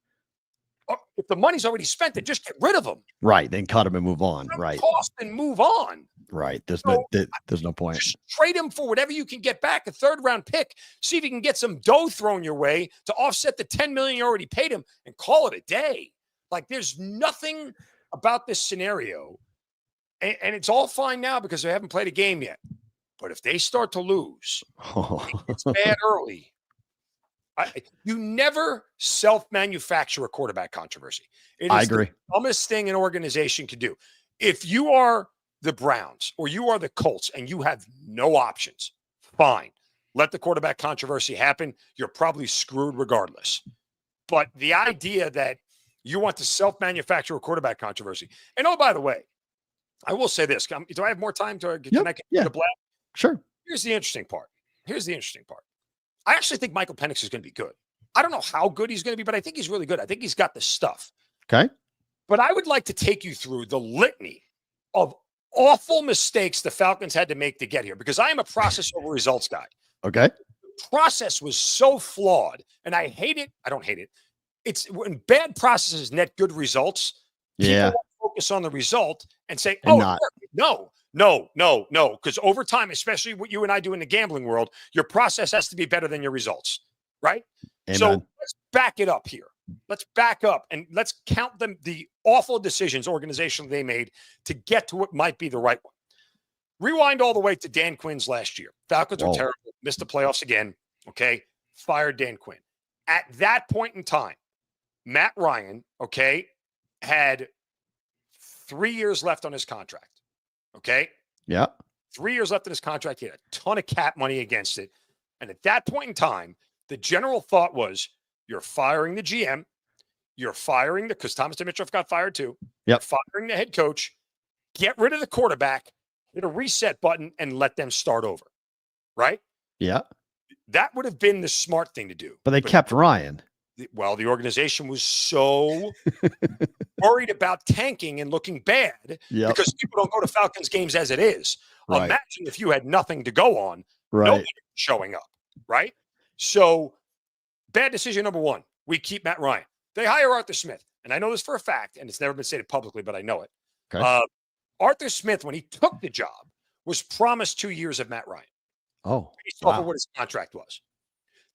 If the money's already spent, then just get rid of them. Right. Then cut them and move on. Right. Cost and move on. Right. There's no point. Just trade him for whatever you can get back, a third-round pick. See if you can get some dough thrown your way to offset the $10 million you already paid him, and call it a day. Like, there's nothing about this scenario, and it's all fine now because they haven't played a game yet. But if they start to lose, it's bad early. You never self-manufacture a quarterback controversy. It is the dumbest thing an organization can do. If you are the Browns or you are the Colts and you have no options, fine. Let the quarterback controversy happen. You're probably screwed regardless. But the idea that you want to self-manufacture a quarterback controversy. And oh, by the way, I will say this. Do I have more time to connect to Black? Sure. Here's the interesting part. I actually think Michael Penix is going to be good. I don't know how good he's going to be, but I think he's really good. I think he's got the stuff. Okay. But I would like to take you through the litany of awful mistakes the Falcons had to make to get here, because I am a process over results guy. Okay. The process was so flawed, and I hate it. I don't hate it. It's when bad processes net good results. Yeah. People focus on the result and say, no. Because over time, especially what you and I do in the gambling world, your process has to be better than your results, right? Amen. So let's back it up here. Let's back up and let's count the awful decisions organizationally they made to get to what might be the right one. Rewind all the way to Dan Quinn's last year. Falcons were terrible, missed the playoffs again, okay? Fired Dan Quinn. At that point in time, Matt Ryan, okay, had 3 years left on his contract. Okay. Yeah. 3 years left in his contract. He had a ton of cap money against it. And at that point in time, the general thought was, you're firing the GM. You're firing because Thomas Dimitroff got fired too. Yep. You're firing the head coach. Get rid of the quarterback, hit a reset button, and let them start over. Right? Yeah. That would have been the smart thing to do. But they kept Ryan. Well, the organization was so worried about tanking and looking bad because people don't go to Falcons games as it is. Right. Imagine if you had nothing to go on, right. Nobody showing up, right? So, bad decision number one, we keep Matt Ryan. They hire Arthur Smith, and I know this for a fact, and it's never been stated publicly, but I know it. Okay. Arthur Smith, when he took the job, was promised 2 years of Matt Ryan. Oh, he saw what his contract was.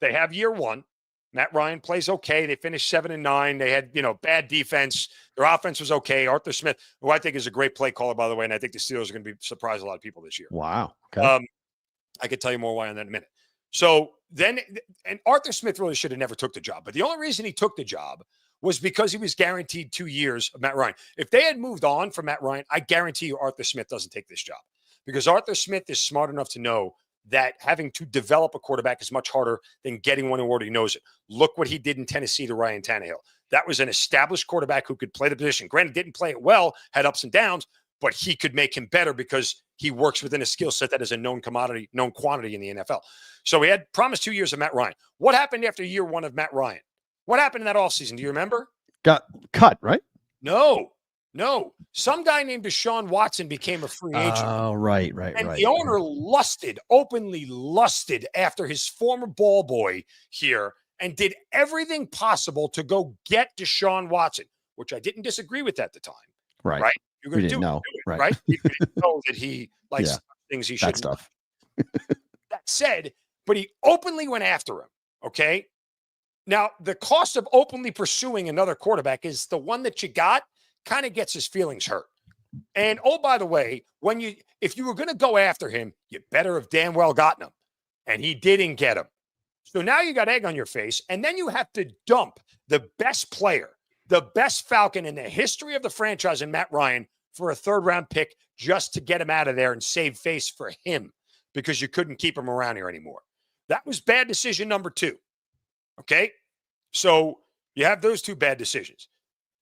They have year one. Matt Ryan plays okay. They finished 7-9. They had, bad defense. Their offense was okay. Arthur Smith, who I think is a great play caller, by the way, and I think the Steelers are going to be surprise a lot of people this year. Wow. Okay. I could tell you more why on that in a minute. So then, and Arthur Smith really should have never took the job. But the only reason he took the job was because he was guaranteed 2 years of Matt Ryan. If they had moved on from Matt Ryan, I guarantee you Arthur Smith doesn't take this job, because Arthur Smith is smart enough to know that having to develop a quarterback is much harder than getting one who already knows it. Look what he did in Tennessee to Ryan Tannehill. That was an established quarterback who could play the position. Granted, didn't play it well, had ups and downs, but he could make him better because he works within a skill set that is a known commodity, known quantity in the NFL. So he had promised 2 years of Matt Ryan. What happened after year one of Matt Ryan? What happened in that offseason? Do you remember? Got cut, right? No. Some guy named Deshaun Watson became a free agent. Oh, right. And the owner openly lusted after his former ball boy here and did everything possible to go get Deshaun Watson, which I didn't disagree with at the time. Right. You're going to do it, right? You didn't know that he likes things he shouldn't. That stuff. That said, but he openly went after him, okay? Now, the cost of openly pursuing another quarterback is the one that you got kind of gets his feelings hurt. And oh, by the way, if you were going to go after him, you better have damn well gotten him. And he didn't get him. So now you got egg on your face, and then you have to dump the best player, the best Falcon in the history of the franchise in Matt Ryan for a third-round pick just to get him out of there and save face for him because you couldn't keep him around here anymore. That was bad decision number two. Okay? So you have those two bad decisions.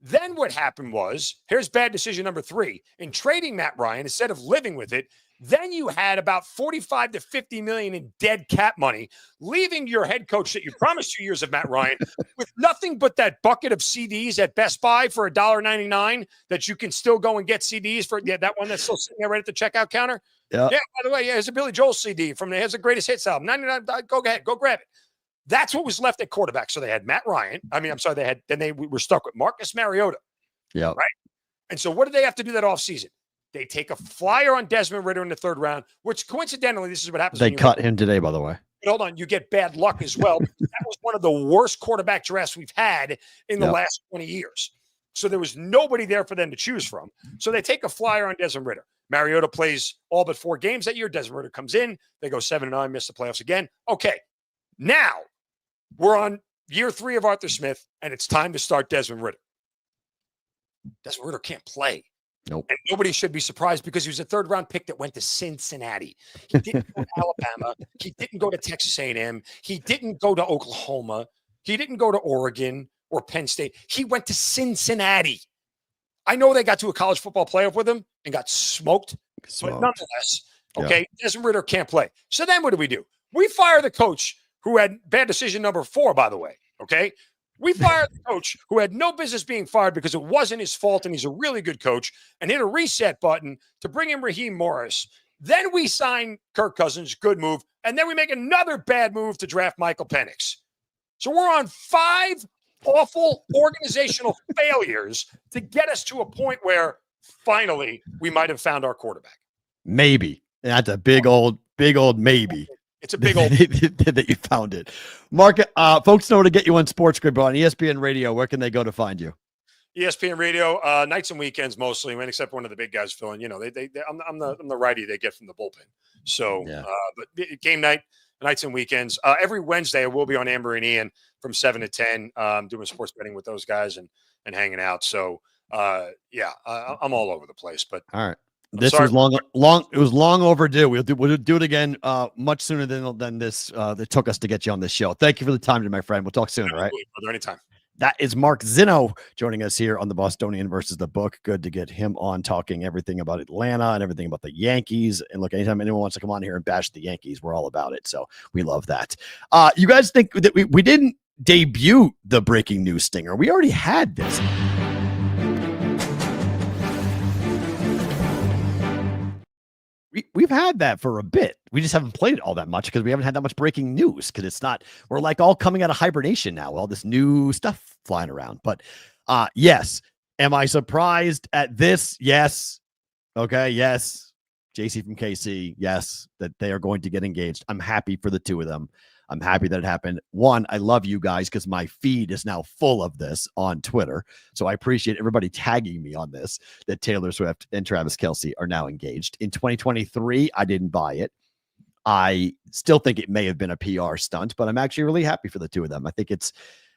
Then what happened was, here's bad decision number three. In trading Matt Ryan, instead of living with it, Then you had about 45 to 50 million in dead cap money, leaving your head coach that you promised 2 years of Matt Ryan with nothing but that bucket of CDs at Best Buy for $1.99 that you can still go and get CDs for. Yeah, that one that's still sitting there right at the checkout counter. Yeah. Yeah. By the way, here's a Billy Joel CD from the Greatest Hits album. 99. Go ahead, go grab it. That's what was left at quarterback. So they had Matt Ryan. They were stuck with Marcus Mariota. Yeah. Right. And so what did they have to do that offseason? They take a flyer on Desmond Ridder in the third round, which coincidentally, this is what happens. They cut him today, by the way. But hold on, you get bad luck as well. That was one of the worst quarterback drafts we've had in the last 20 years. So there was nobody there for them to choose from. So they take a flyer on Desmond Ridder. Mariota plays all but 4 games that year. Desmond Ridder comes in. They go 7-9, miss the playoffs again. Okay, now we're on year 3 of Arthur Smith, and it's time to start Desmond Ridder. Desmond Ridder can't play. Nope. And nobody should be surprised because he was a third-round pick that went to Cincinnati. He didn't go to Alabama. He didn't go to Texas A&M. He didn't go to Oklahoma. He didn't go to Oregon or Penn State. He went to Cincinnati. I know they got to a college football playoff with him and got smoked. But nonetheless, okay, Desmond Ridder can't play. So then what do? We fire the coach who had bad decision number 4, by the way, okay? We fired the coach who had no business being fired because it wasn't his fault, and he's a really good coach, and hit a reset button to bring in Raheem Morris. Then we sign Kirk Cousins, good move, and then we make another bad move to draft Michael Penix. So we're on 5 awful organizational failures to get us to a point where finally we might have found our quarterback. Maybe. That's a big old maybe. It's a big old that you found it. Mark, folks know to get you on SportsGrid, but on ESPN Radio, where can they go to find you? ESPN Radio, nights and weekends mostly, except one of the big guys filling. I'm the righty they get from the bullpen. So, but game nights and weekends. Every Wednesday, I will be on Amber and Ian from 7 to 10, doing sports betting with those guys and hanging out. So, I'm all over the place. But all right. This was long. It was long overdue. We'll do it again much sooner than this. That took us to get you on this show. Thank you for the time, my friend. We'll talk soon. All right. Brother, anytime. That is Mark Zinno joining us here on the Bostonian versus the Book. Good to get him on talking everything about Atlanta and everything about the Yankees. And look, anytime anyone wants to come on here and bash the Yankees, we're all about it. So we love that. You guys think that we didn't debut the breaking news stinger? We already had this. We've had that for a bit. We just haven't played it all that much because we haven't had that much breaking news because we're like all coming out of hibernation now, all this new stuff flying around. But yes. Am I surprised at this? Yes. Okay. Yes. JC from KC. Yes. That they are going to get engaged. I'm happy for the two of them. I'm happy that it happened. One, I love you guys because my feed is now full of this on Twitter. So I appreciate everybody tagging me on this, that Taylor Swift and Travis Kelce are now engaged. In 2023, I didn't buy it. I still think it may have been a PR stunt, but I'm actually really happy for the two of them. I think it's,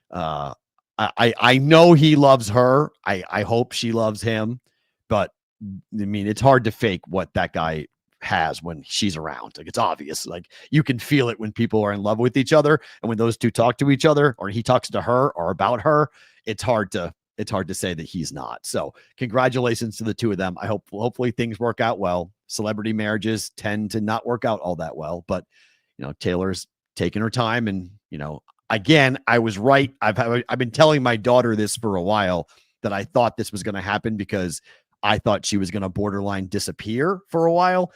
I know he loves her. I hope she loves him, but I mean, it's hard to fake what that guy has when she's around. Like, it's obvious. Like, you can feel it when people are in love with each other, and when those two talk to each other, or he talks to her or about her, it's hard to say that he's not. So congratulations to the two of them. Hopefully things work out well. Celebrity marriages tend to not work out all that well, but Taylor's taking her time, and again, I was right. I've been telling my daughter this for a while, that I thought this was going to happen because I thought she was going to borderline disappear for a while.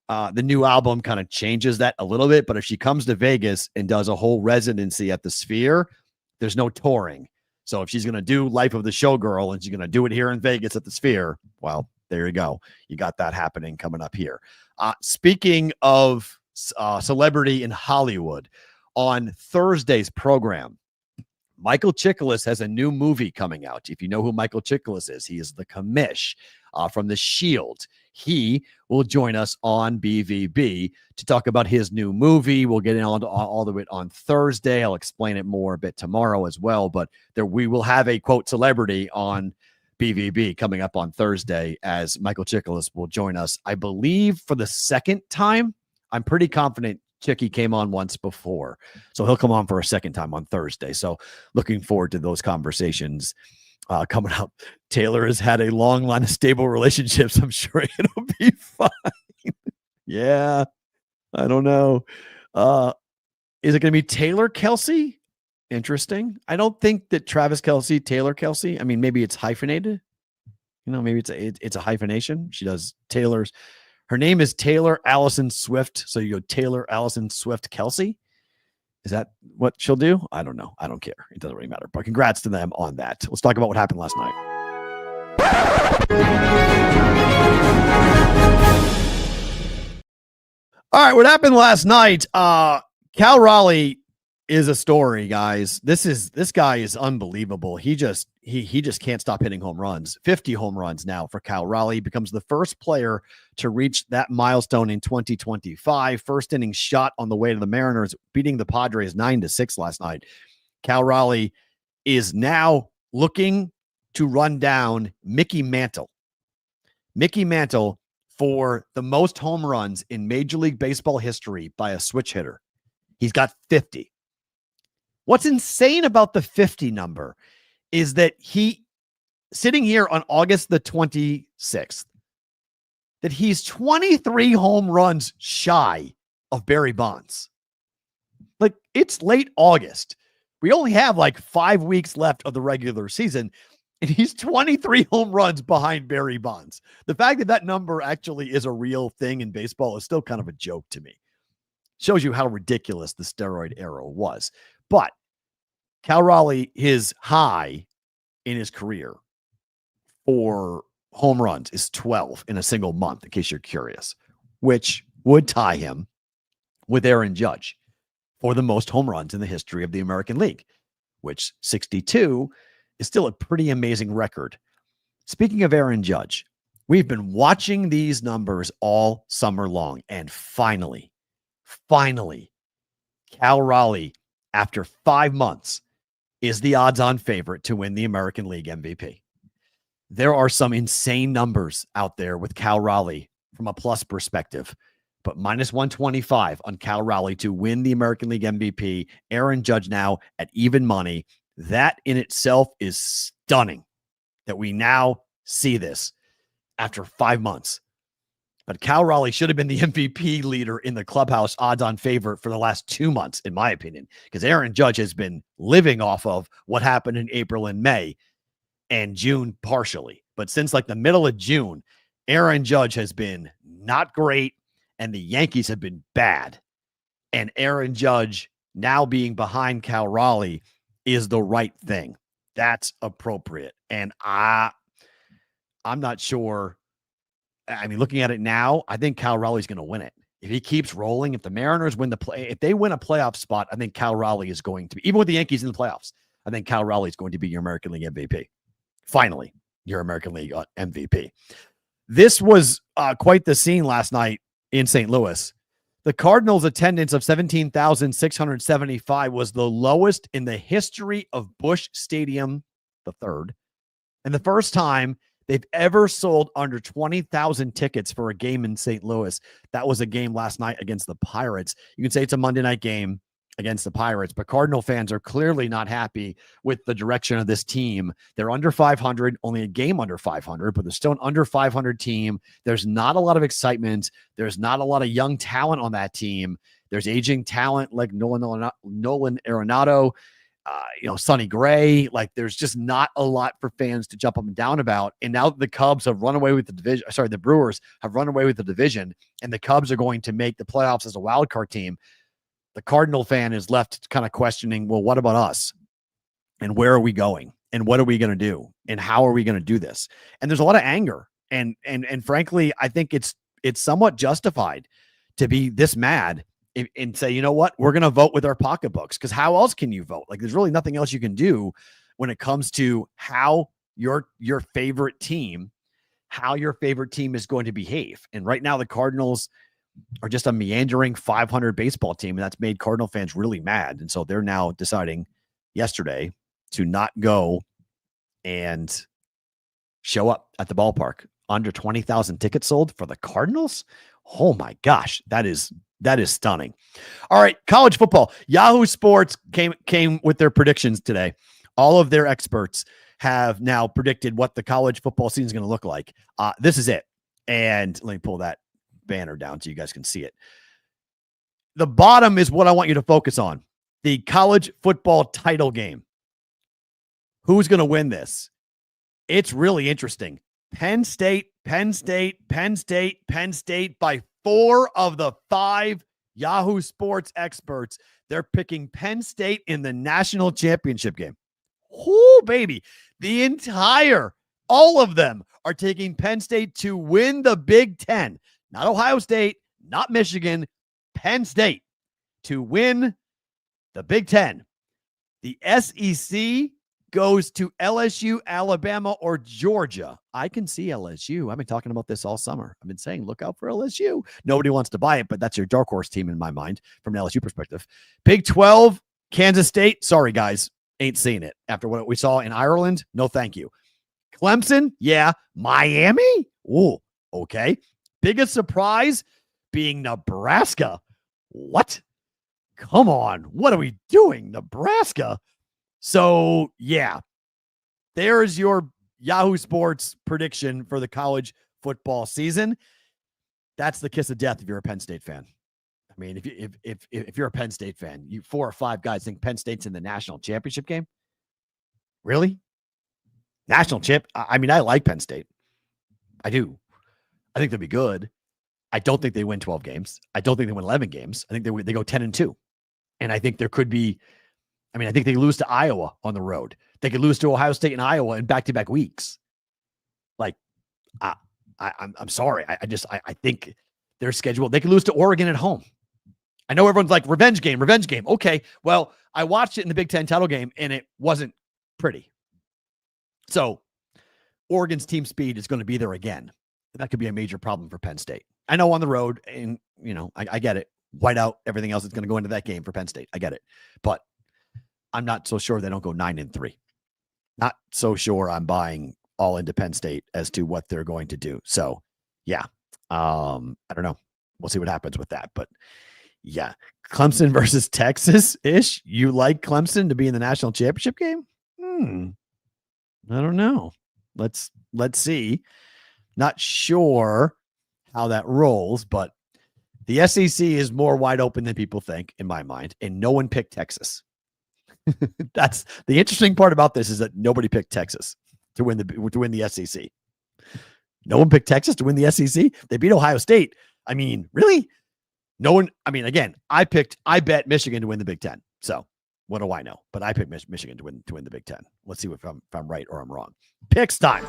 The new album kind of changes that a little bit, but if she comes to Vegas and does a whole residency at the Sphere, there's no touring. So if she's going to do Life of the Showgirl and she's going to do it here in Vegas at the Sphere, well, there you go. You got that happening coming up here. Speaking of celebrity in Hollywood, on Thursday's program, Michael Chiklis has a new movie coming out. If you know who Michael Chiklis is, he is the commish from The Shield. He will join us on BVB to talk about his new movie. We'll get in all of it on Thursday. I'll explain it more a bit tomorrow as well. But we will have a, quote, celebrity on BVB coming up on Thursday, as Michael Chiklis will join us, I believe, for the second time. I'm pretty confident Chicky came on once before, so he'll come on for a second time on Thursday. So looking forward to those conversations coming up. Taylor has had a long line of stable relationships. I'm sure it'll be fine. Yeah, I don't know. Is it going to be Taylor Kelsey? Interesting. I don't think that Travis Kelsey, Taylor Kelsey. I mean, maybe it's hyphenated. Maybe it's a hyphenation. She does Taylor's. Her name is Taylor Allison Swift. So you go Taylor Allison Swift Kelsey. Is that what she'll do? I don't know. I don't care. It doesn't really matter. But congrats to them on that. Let's talk about what happened last night. All right, what happened last night? Cal Raleigh is a story, guys. This guy is unbelievable. He just can't stop hitting home runs. 50 home runs now for Cal Raleigh. He becomes the first player to reach that milestone in 2025. First inning shot on the way to the Mariners, beating the Padres 9-6 last night. Cal Raleigh is now looking to run down Mickey Mantle. Mickey Mantle for the most home runs in Major League Baseball history by a switch hitter. He's got 50. What's insane about the 50 number is that he, sitting here on August the 26th, that he's 23 home runs shy of Barry Bonds. Like, it's late August. We only have like 5 weeks left of the regular season, and he's 23 home runs behind Barry Bonds. The fact that that number actually is a real thing in baseball is still kind of a joke to me. Shows you how ridiculous the steroid era was. But Cal Raleigh, his high in his career for home runs is 12 in a single month, in case you're curious, which would tie him with Aaron Judge for the most home runs in the history of the American League, which 62 is still a pretty amazing record. Speaking of Aaron Judge, we've been watching these numbers all summer long, and finally, Cal Raleigh, after 5 months, is the odds-on favorite to win the American League MVP. There are some insane numbers out there with Cal Raleigh from a plus perspective, but minus 125 on Cal Raleigh to win the American League MVP. Aaron Judge now at even money. That in itself is stunning that we now see this after 5 months. But Cal Raleigh should have been the MVP leader in the clubhouse odds-on favorite for the last 2 months, in my opinion, because Aaron Judge has been living off of what happened in April and May and June partially. But since like the middle of June, Aaron Judge has been not great, and the Yankees have been bad. And Aaron Judge now being behind Cal Raleigh is the right thing. That's appropriate. And I'm not sure. I mean, looking at it now, I think Cal Raleigh's going to win it. If he keeps rolling, if the Mariners win if they win a playoff spot, I think Cal Raleigh is going to be, even with the Yankees in the playoffs, I think Cal Raleigh is going to be your American League MVP. Finally, your American League MVP. This was quite the scene last night in St. Louis. The Cardinals' attendance of 17,675 was the lowest in the history of Busch Stadium, the third, and the first time they've ever sold under 20,000 tickets for a game in St. Louis. That was a game last night against the Pirates. You can say it's a Monday night game against the Pirates, but Cardinal fans are clearly not happy with the direction of this team. They're under 500, only a game under 500, but they're still an under 500 team. There's not a lot of excitement. There's not a lot of young talent on that team. There's aging talent like Nolan Arenado, Sonny Gray. Like, there's just not a lot for fans to jump up and down about. And now the Cubs have run away with the division. Sorry, the Brewers have run away with the division, and the Cubs are going to make the playoffs as a wild card team. The Cardinal fan is left kind of questioning, well, what about us? And where are we going? And what are we going to do? And how are we going to do this? And there's a lot of anger. And frankly, I think it's somewhat justified to be this mad and say, you know what, we're going to vote with our pocketbooks, because how else can you vote? Like, there's really nothing else you can do when it comes to how your favorite team is going to behave. And right now the Cardinals are just a meandering 500 baseball team, and that's made Cardinal fans really mad. And so they're now deciding yesterday to not go and show up at the ballpark. Under 20,000 tickets sold for the Cardinals. Oh my gosh, that is stunning. All right, college football. Yahoo Sports came with their predictions today. All of their experts have now predicted what the college football season is going to look like. This is it. And let me pull that banner down so you guys can see it. The bottom is what I want you to focus on. The college football title game. Who's going to win this? It's really interesting. Penn State by 4 of the 5 Yahoo Sports experts. They're picking Penn State in the national championship game. Whoo, baby. All of them are taking Penn State to win the Big Ten. Not Ohio State, not Michigan, Penn State to win the Big Ten. The SEC goes to LSU, Alabama, or Georgia. I can see LSU. I've been talking about this all summer. I've been saying, look out for LSU. Nobody wants to buy it, but that's your dark horse team in my mind from an LSU perspective. Big 12, Kansas State. Sorry, guys. Ain't seeing it. After what we saw in Ireland, no thank you. Clemson, yeah. Miami? Ooh, okay. Biggest surprise being Nebraska. What? Come on. What are we doing? Nebraska? So, yeah, there's your Yahoo Sports prediction for the college football season. That's the kiss of death if you're a Penn State fan. I mean, if you're a Penn State fan, you 4 or 5 guys think Penn State's in the national championship game. Really? National champ? I mean, I like Penn State. I do. I think they'll be good. I don't think they win 12 games. I don't think they win 11 games. I think they go 10-2. And I think there could be, I think they lose to Iowa on the road. They could lose to Ohio State and Iowa in back-to-back weeks. Like, I'm sorry. I think their schedule, they could lose to Oregon at home. I know everyone's like, revenge game. Okay, well, I watched it in the Big Ten title game, and it wasn't pretty. So Oregon's team speed is going to be there again. That could be a major problem for Penn State. I know on the road, and, I get it. White out, everything else is going to go into that game for Penn State. I get it. But I'm not so sure they don't go 9-3. Not so sure I'm buying all into Penn State as to what they're going to do. So, yeah, I don't know. We'll see what happens with that. But, yeah, Clemson versus Texas-ish. You like Clemson to be in the national championship game? I don't know. Let's see. Not sure how that rolls, but the SEC is more wide open than people think, in my mind, and no one picked Texas. That's the interesting part about this, is that nobody picked Texas to win the SEC. No one picked Texas to win the SEC. They beat Ohio State. I mean, really? No one. I mean, again, I bet Michigan to win the Big Ten. So what do I know? But I picked Michigan to win the Big Ten. Let's see if I'm right or I'm wrong. Picks time.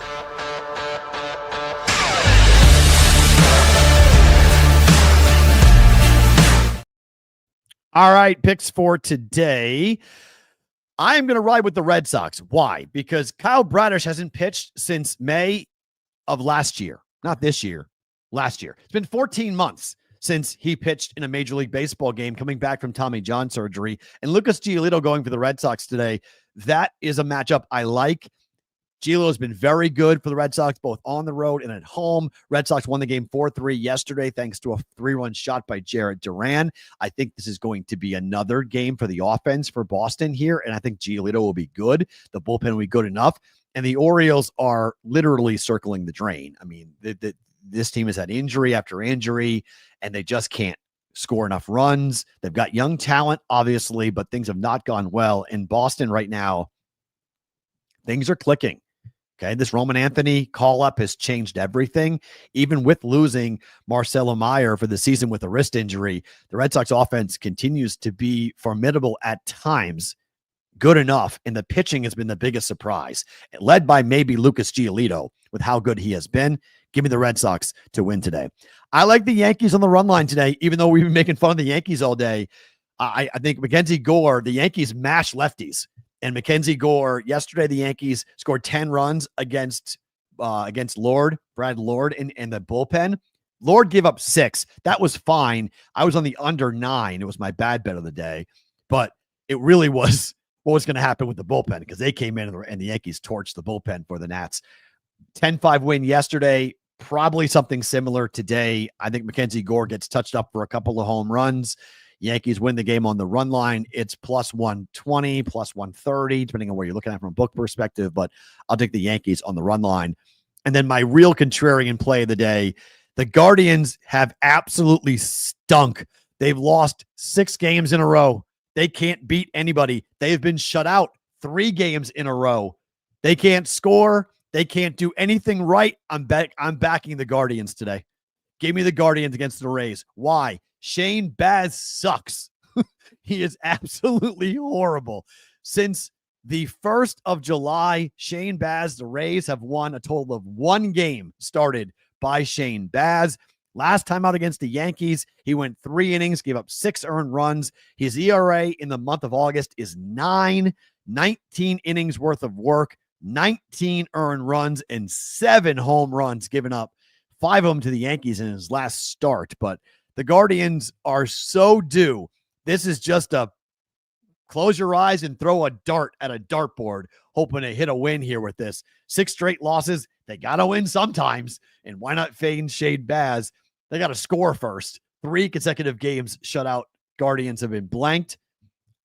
All right, picks for today. I'm going to ride with the Red Sox. Why? Because Kyle Bradish hasn't pitched since May of last year. Not this year, last year. It's been 14 months since he pitched in a Major League Baseball game, coming back from Tommy John surgery. And Lucas Giolito going for the Red Sox today. That is a matchup I like. Gilo has been very good for the Red Sox, both on the road and at home. Red Sox won the game 4-3 yesterday, thanks to a 3-run shot by Jarrett Duran. I think this is going to be another game for the offense for Boston here, and I think Giolito will be good. The bullpen will be good enough, and the Orioles are literally circling the drain. I mean, this team has had injury after injury, and they just can't score enough runs. They've got young talent, obviously, but things have not gone well. In Boston right now, things are clicking. Okay, this Roman Anthony call-up has changed everything. Even with losing Marcelo Meyer for the season with a wrist injury, the Red Sox offense continues to be formidable at times, good enough, and the pitching has been the biggest surprise, led by maybe Lucas Giolito with how good he has been. Give me the Red Sox to win today. I like the Yankees on the run line today, even though we've been making fun of the Yankees all day. I think Mackenzie Gore, the Yankees mash lefties. And Mackenzie Gore, yesterday, the Yankees scored 10 runs against Brad Lord, and the bullpen. Lord gave up 6. That was fine. I was on the under 9. It was my bad bet of the day. But it really was what was going to happen with the bullpen, because they came in and the Yankees torched the bullpen for the Nats. 10-5 win yesterday. Probably something similar today. I think Mackenzie Gore gets touched up for a couple of home runs. Yankees win the game on the run line. It's plus 120, plus 130, depending on where you're looking at from a book perspective, but I'll take the Yankees on the run line. And then my real contrarian play of the day, The Guardians have absolutely stunk. They've lost 6 games in a row. They can't beat anybody. They've been shut out 3 games in a row. They can't score. They can't do anything right. I'm backing the Guardians today. Give me the Guardians against the Rays. Why? Shane Baz sucks. He is absolutely horrible. Since the 1st of July, Shane Baz, the Rays have won a total of 1 game started by Shane Baz. Last time out against the Yankees, he went 3 innings, gave up 6 earned runs. His ERA in the month of August is 9, 19 innings worth of work, 19 earned runs, and 7 home runs given up. 5 of them to the Yankees in his last start. But the Guardians are so due. This is just a close your eyes and throw a dart at a dartboard, hoping to hit a win here with this. 6 straight losses. They got to win sometimes. And why not fade Shade Baz? They got to score first. 3 consecutive games shut out. Guardians have been blanked.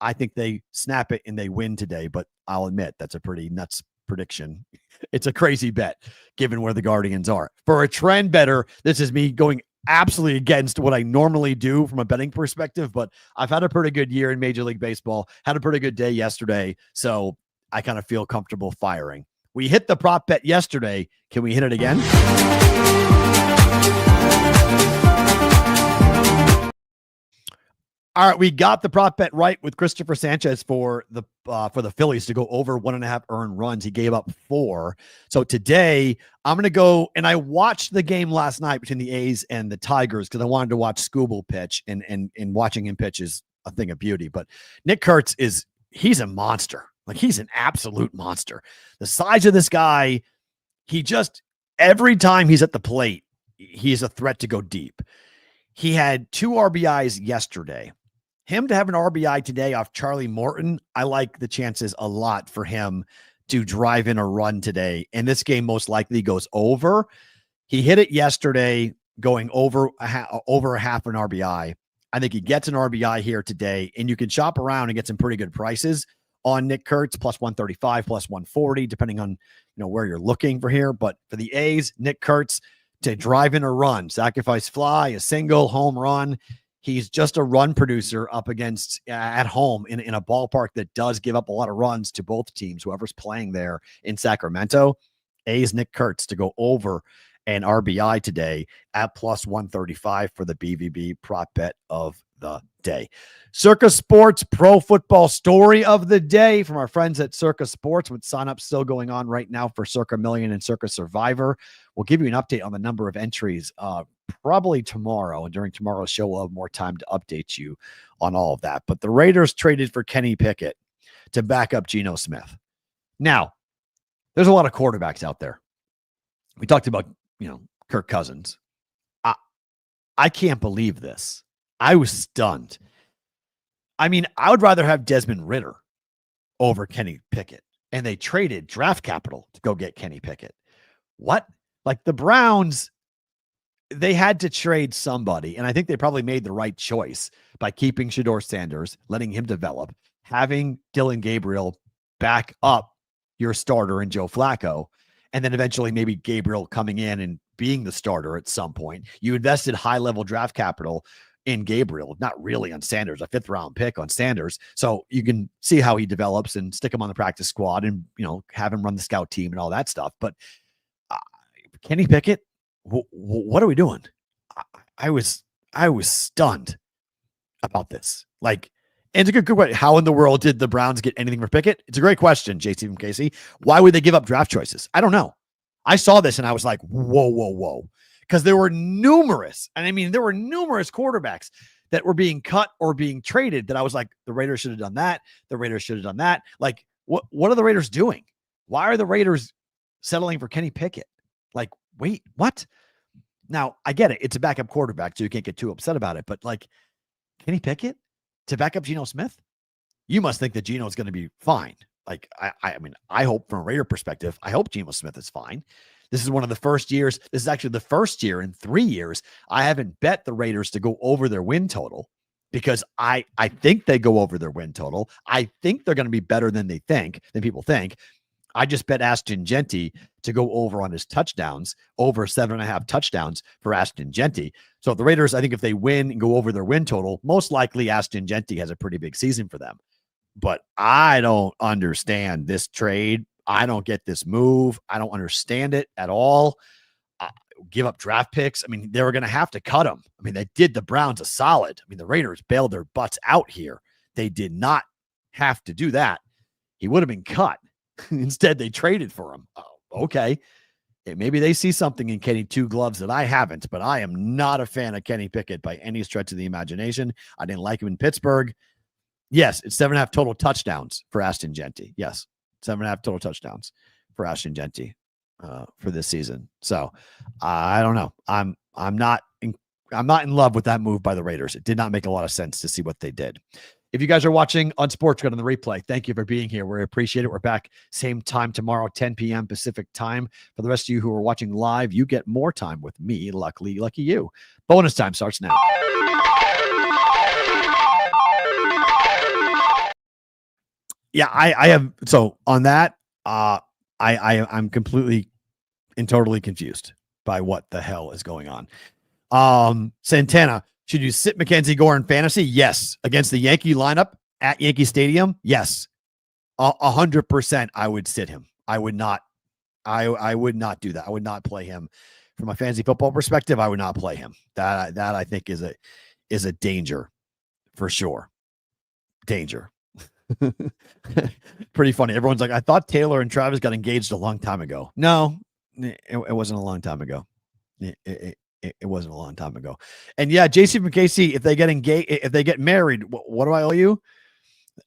I think they snap it and they win today, but I'll admit that's a pretty nuts prediction. It's a crazy bet given where the Guardians are. For a trend better, this is me going absolutely against what I normally do from a betting perspective, but I've had a pretty good year in Major League Baseball, had a pretty good day yesterday, so I kind of feel comfortable firing. We hit the prop bet yesterday. Can we hit it again? All right, we got the prop bet right with Christopher Sanchez for the Phillies to go over 1.5 earned runs. He gave up 4. So today I'm going to go, and I watched the game last night between the A's and the Tigers because I wanted to watch Skubal pitch, and watching him pitch is a thing of beauty. But Nick Kurtz he's a monster. Like, he's an absolute monster. The size of this guy, every time he's at the plate, he's a threat to go deep. He had 2 RBIs yesterday. Him to have an RBI today off Charlie Morton, I like the chances a lot for him to drive in a run today. And this game most likely goes over. He hit it yesterday going over a half an RBI. I think he gets an RBI here today, and you can shop around and get some pretty good prices on Nick Kurtz, plus 135, plus 140, depending on where you're looking for here. But for the A's, Nick Kurtz to drive in a run, sacrifice fly, a single, home run. He's just a run producer up against at home in a ballpark that does give up a lot of runs to both teams, whoever's playing there in Sacramento. A's Nick Kurtz to go over an RBI today at plus 135 for the BVB prop bet of the day. Circa Sports Pro Football Story of the Day from our friends at Circa Sports, with sign-ups still going on right now for Circa Million and Circa Survivor. We'll give you an update on the number of entries probably tomorrow, and during tomorrow's show we'll have more time to update you on all of that. But the Raiders traded for Kenny Pickett to back up Geno Smith. Now, there's a lot of quarterbacks out there. We talked about, Kirk Cousins. I can't believe this. I was stunned. I mean, I would rather have Desmond Ridder over Kenny Pickett, and they traded draft capital to go get Kenny Pickett. What? Like, the Browns, they had to trade somebody, and I think they probably made the right choice by keeping Shedeur Sanders, letting him develop, having Dylan Gabriel back up your starter in Joe Flacco, and then eventually maybe Gabriel coming in and being the starter at some point. You invested high-level draft capital in Gabriel, not really on Sanders, a 5th-round pick on Sanders. So you can see how he develops and stick him on the practice squad and, have him run the scout team and all that stuff. But Kenny Pickett, what are we doing? I was stunned about this. Like, and it's a good question. How in the world did the Browns get anything for Pickett? It's a great question, JC from Casey. Why would they give up draft choices? I don't know. I saw this and I was like, whoa. Because there were numerous quarterbacks that were being cut or being traded that I was like, the Raiders should have done that. The Raiders should have done that. Like, what are the Raiders doing? Why are the Raiders settling for Kenny Pickett? Like, wait, what? Now, I get it. It's a backup quarterback, so you can't get too upset about it. But, like, Kenny Pickett to back up Geno Smith? You must think that Geno is going to be fine. Like, I mean, I hope from a Raider perspective, I hope Geno Smith is fine. This is one of the first years. This is actually the first year in 3 years I haven't bet the Raiders to go over their win total, because I think they go over their win total. I think they're going to be better than people think. I just bet Ashton Genty to go over on his touchdowns, over 7.5 touchdowns for Ashton Genty. So the Raiders, I think if they win and go over their win total, most likely Ashton Genty has a pretty big season for them. But I don't understand this trade. I don't get this move. I don't understand it at all. Give up draft picks. I mean, they were going to have to cut him. I mean, they did the Browns a solid. I mean, the Raiders bailed their butts out here. They did not have to do that. He would have been cut. Instead, they traded for him. Oh, okay. Maybe they see something in Kenny Two Gloves that I haven't, but I am not a fan of Kenny Pickett by any stretch of the imagination. I didn't like him in Pittsburgh. Yes, it's 7.5 total touchdowns for Ashton Genty. Yes, 7.5 total touchdowns for Ashton Genty for this season. So I don't know. I'm not in love with that move by the Raiders. It did not make a lot of sense to see what they did. If you guys are watching on SportsGrid on the replay, thank you for being here. We appreciate it. We're back same time tomorrow, 10 p.m. Pacific time. For the rest of you who are watching live, you get more time with me. Lucky you. Bonus time starts now. Yeah, I have. So on that, I'm completely and totally confused by what the hell is going on. Santana, should you sit Mackenzie Gore in fantasy? Yes. Against the Yankee lineup at Yankee Stadium? Yes. 100% I would sit him. I would not. I would not do that. I would not play him. From a fantasy football perspective, I would not play him. That I think is a danger for sure. Danger. Pretty funny. Everyone's like, I thought Taylor and Travis got engaged a long time ago. No, it wasn't a long time ago. It wasn't a long time ago. And yeah, JC from KC, if they get engaged, if they get married, what do I owe you?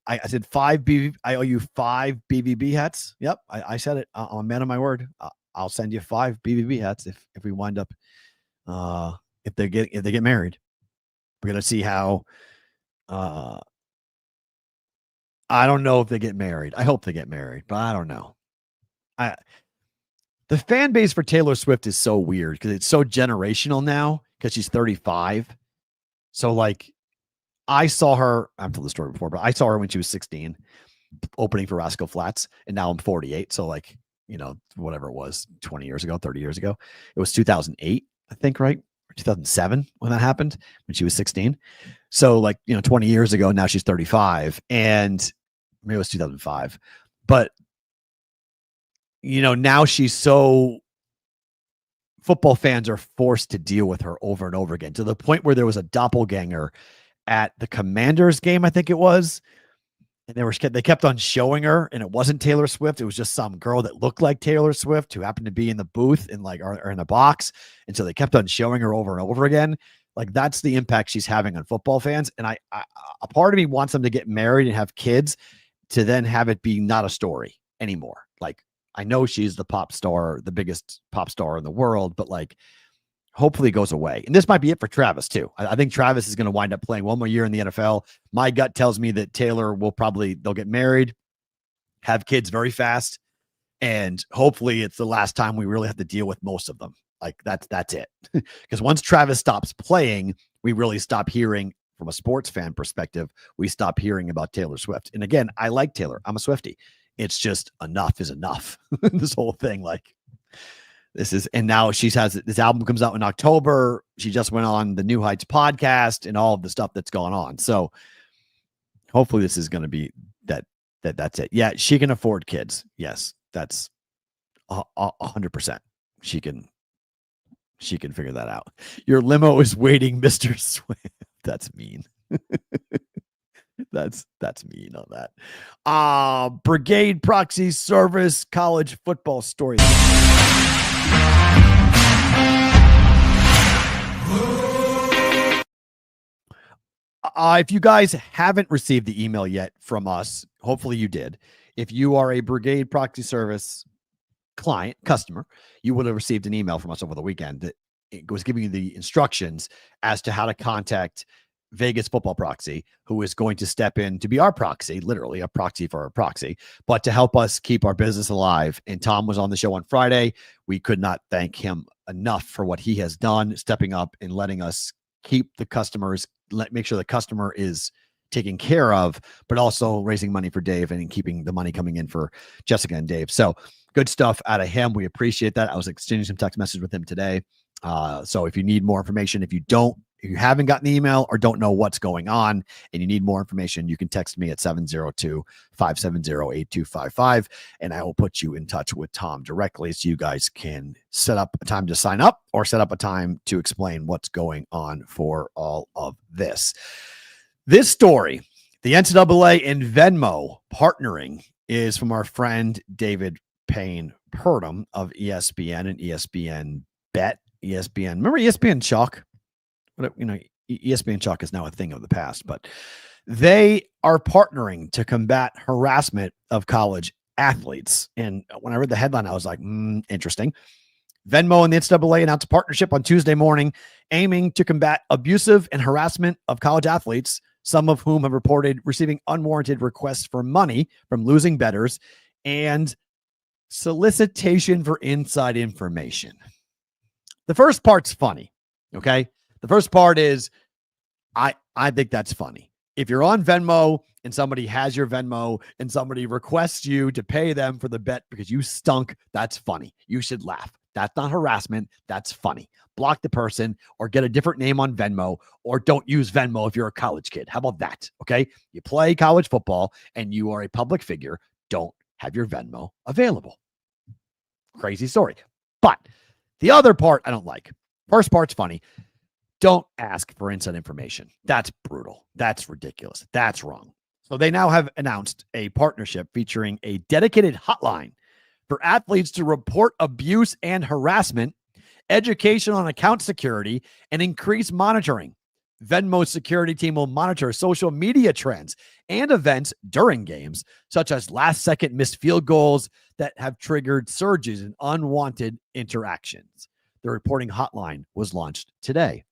I said I owe you 5 BBB hats. Yep. I said it. I'm a man of my word. I'll send you 5 BBB hats if we wind up, if they get married. We're going to see how, I don't know if they get married. I hope they get married, but I don't know. The fan base for Taylor Swift is so weird because it's so generational now because she's 35. So like I saw her, I've told the story before, but I saw her when she was 16 opening for Rascal Flatts, and now I'm 48. So like, whatever it was 20 years ago, 30 years ago, it was 2008, I think, right? Or 2007 when that happened, when she was 16. So like, 20 years ago, now she's 35, and maybe it was 2005, but now she's so, football fans are forced to deal with her over and over again, to the point where there was a doppelganger at the Commanders game, I think it was. And they kept on showing her, and it wasn't Taylor Swift. It was just some girl that looked like Taylor Swift who happened to be in the booth and or in the box. And so they kept on showing her over and over again. Like that's the impact she's having on football fans. And a part of me wants them to get married and have kids to then have it be not a story anymore. Like I know she's the pop star, the biggest pop star in the world, but like hopefully it goes away. And this might be it for Travis too. I think Travis is going to wind up playing one more year in the NFL. My gut tells me that Taylor they'll get married, have kids very fast. And hopefully it's the last time we really have to deal with most of them. Like that's it. Because once Travis stops playing, we really stop hearing from a sports fan perspective. We stop hearing about Taylor Swift. And again, I like Taylor. I'm a Swiftie. It's just enough is enough. This whole thing, like and now this album comes out in October. She just went on the New Heights podcast and all of the stuff that's gone on. So hopefully this is going to be that's it. Yeah. She can afford kids. Yes. That's 100%. She can figure that out. Your limo is waiting, Mr. Swift. That's mean. That's mean on that. Brigade Proxy Service College Football Story. If you guys haven't received the email yet from us, hopefully you did. If you are a Brigade Proxy Service customer, you would have received an email from us over the weekend that it was giving you the instructions as to how to contact Vegas Football Proxy, who is going to step in to be our proxy, literally a proxy for our proxy, but to help us keep our business alive. And Tom was on the show on Friday. We could not thank him enough for what he has done, stepping up and letting us keep the customers, make sure the customer is taken care of, but also raising money for Dave and keeping the money coming in for Jessica and Dave. So good stuff out of him. We appreciate that. I was exchanging some text messages with him today. So if you need more information, if you haven't gotten the email or don't know what's going on and you need more information, you can text me at 702-570-8255 and I will put you in touch with Tom directly so you guys can set up a time to sign up or set up a time to explain what's going on for all of this. This story, the NCAA and Venmo partnering, is from our friend David Payne Purdom of ESPN and ESPN Bet. ESPN, remember ESPN Chalk? ESPN Chalk is now a thing of the past, but they are partnering to combat harassment of college athletes. And when I read the headline, I was like, interesting. Venmo and the NCAA announced a partnership on Tuesday morning aiming to combat abusive and harassment of college athletes, some of whom have reported receiving unwarranted requests for money from losing bettors and solicitation for inside information. The first part's funny, okay? The first part is, I think that's funny. If you're on Venmo and somebody has your Venmo and somebody requests you to pay them for the bet because you stunk, that's funny. You should laugh. That's not harassment. That's funny. Block the person or get a different name on Venmo, or don't use Venmo if you're a college kid. How about that? Okay? You play college football and you are a public figure. Don't have your Venmo available. Crazy story. But the other part I don't like. First part's funny. Don't ask for inside information. That's brutal. That's ridiculous. That's wrong. So they now have announced a partnership featuring a dedicated hotline for athletes to report abuse and harassment, education on account security, and increased monitoring. Venmo's security team will monitor social media trends and events during games, such as last-second missed field goals that have triggered surges in unwanted interactions. The reporting hotline was launched today.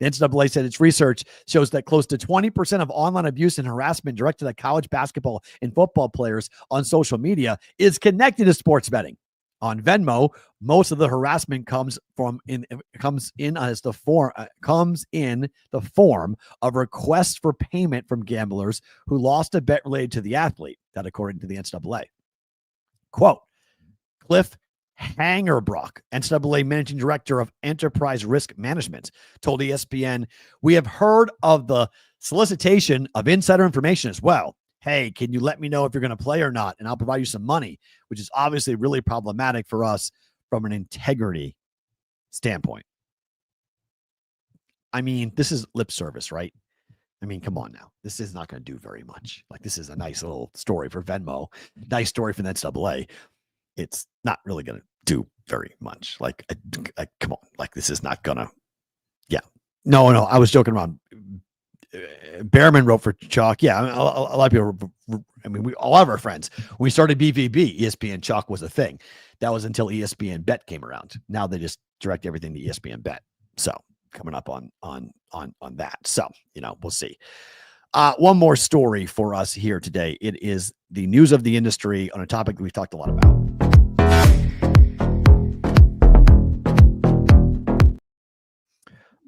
The NCAA said its research shows that close to 20% of online abuse and harassment directed at college basketball and football players on social media is connected to sports betting. On Venmo, most of the harassment comes in the form of requests for payment from gamblers who lost a bet related to the athlete. That, according to the NCAA. Quote, Cliff Hangerbrock, NCAA Managing Director of Enterprise Risk Management, told ESPN, "We have heard of the solicitation of insider information as well. Hey, can you let me know if you're going to play or not? And I'll provide you some money," which is obviously really problematic for us from an integrity standpoint. I mean, this is lip service, right? I mean, come on now. This is not going to do very much. Like, this is a nice little story for Venmo. Nice story for the NCAA. It's not really going to do very much. Like, come on. Like, this is not going to. Yeah. No, I was joking around. Behrman wrote for Chalk. Yeah. A lot of people, all of our friends, when we started BVB, ESPN Chalk was a thing. That was until ESPN Bet came around. Now they just direct everything to ESPN Bet. So coming up on that. So, we'll see. One more story for us here today. It is the news of the industry on a topic that we've talked a lot about.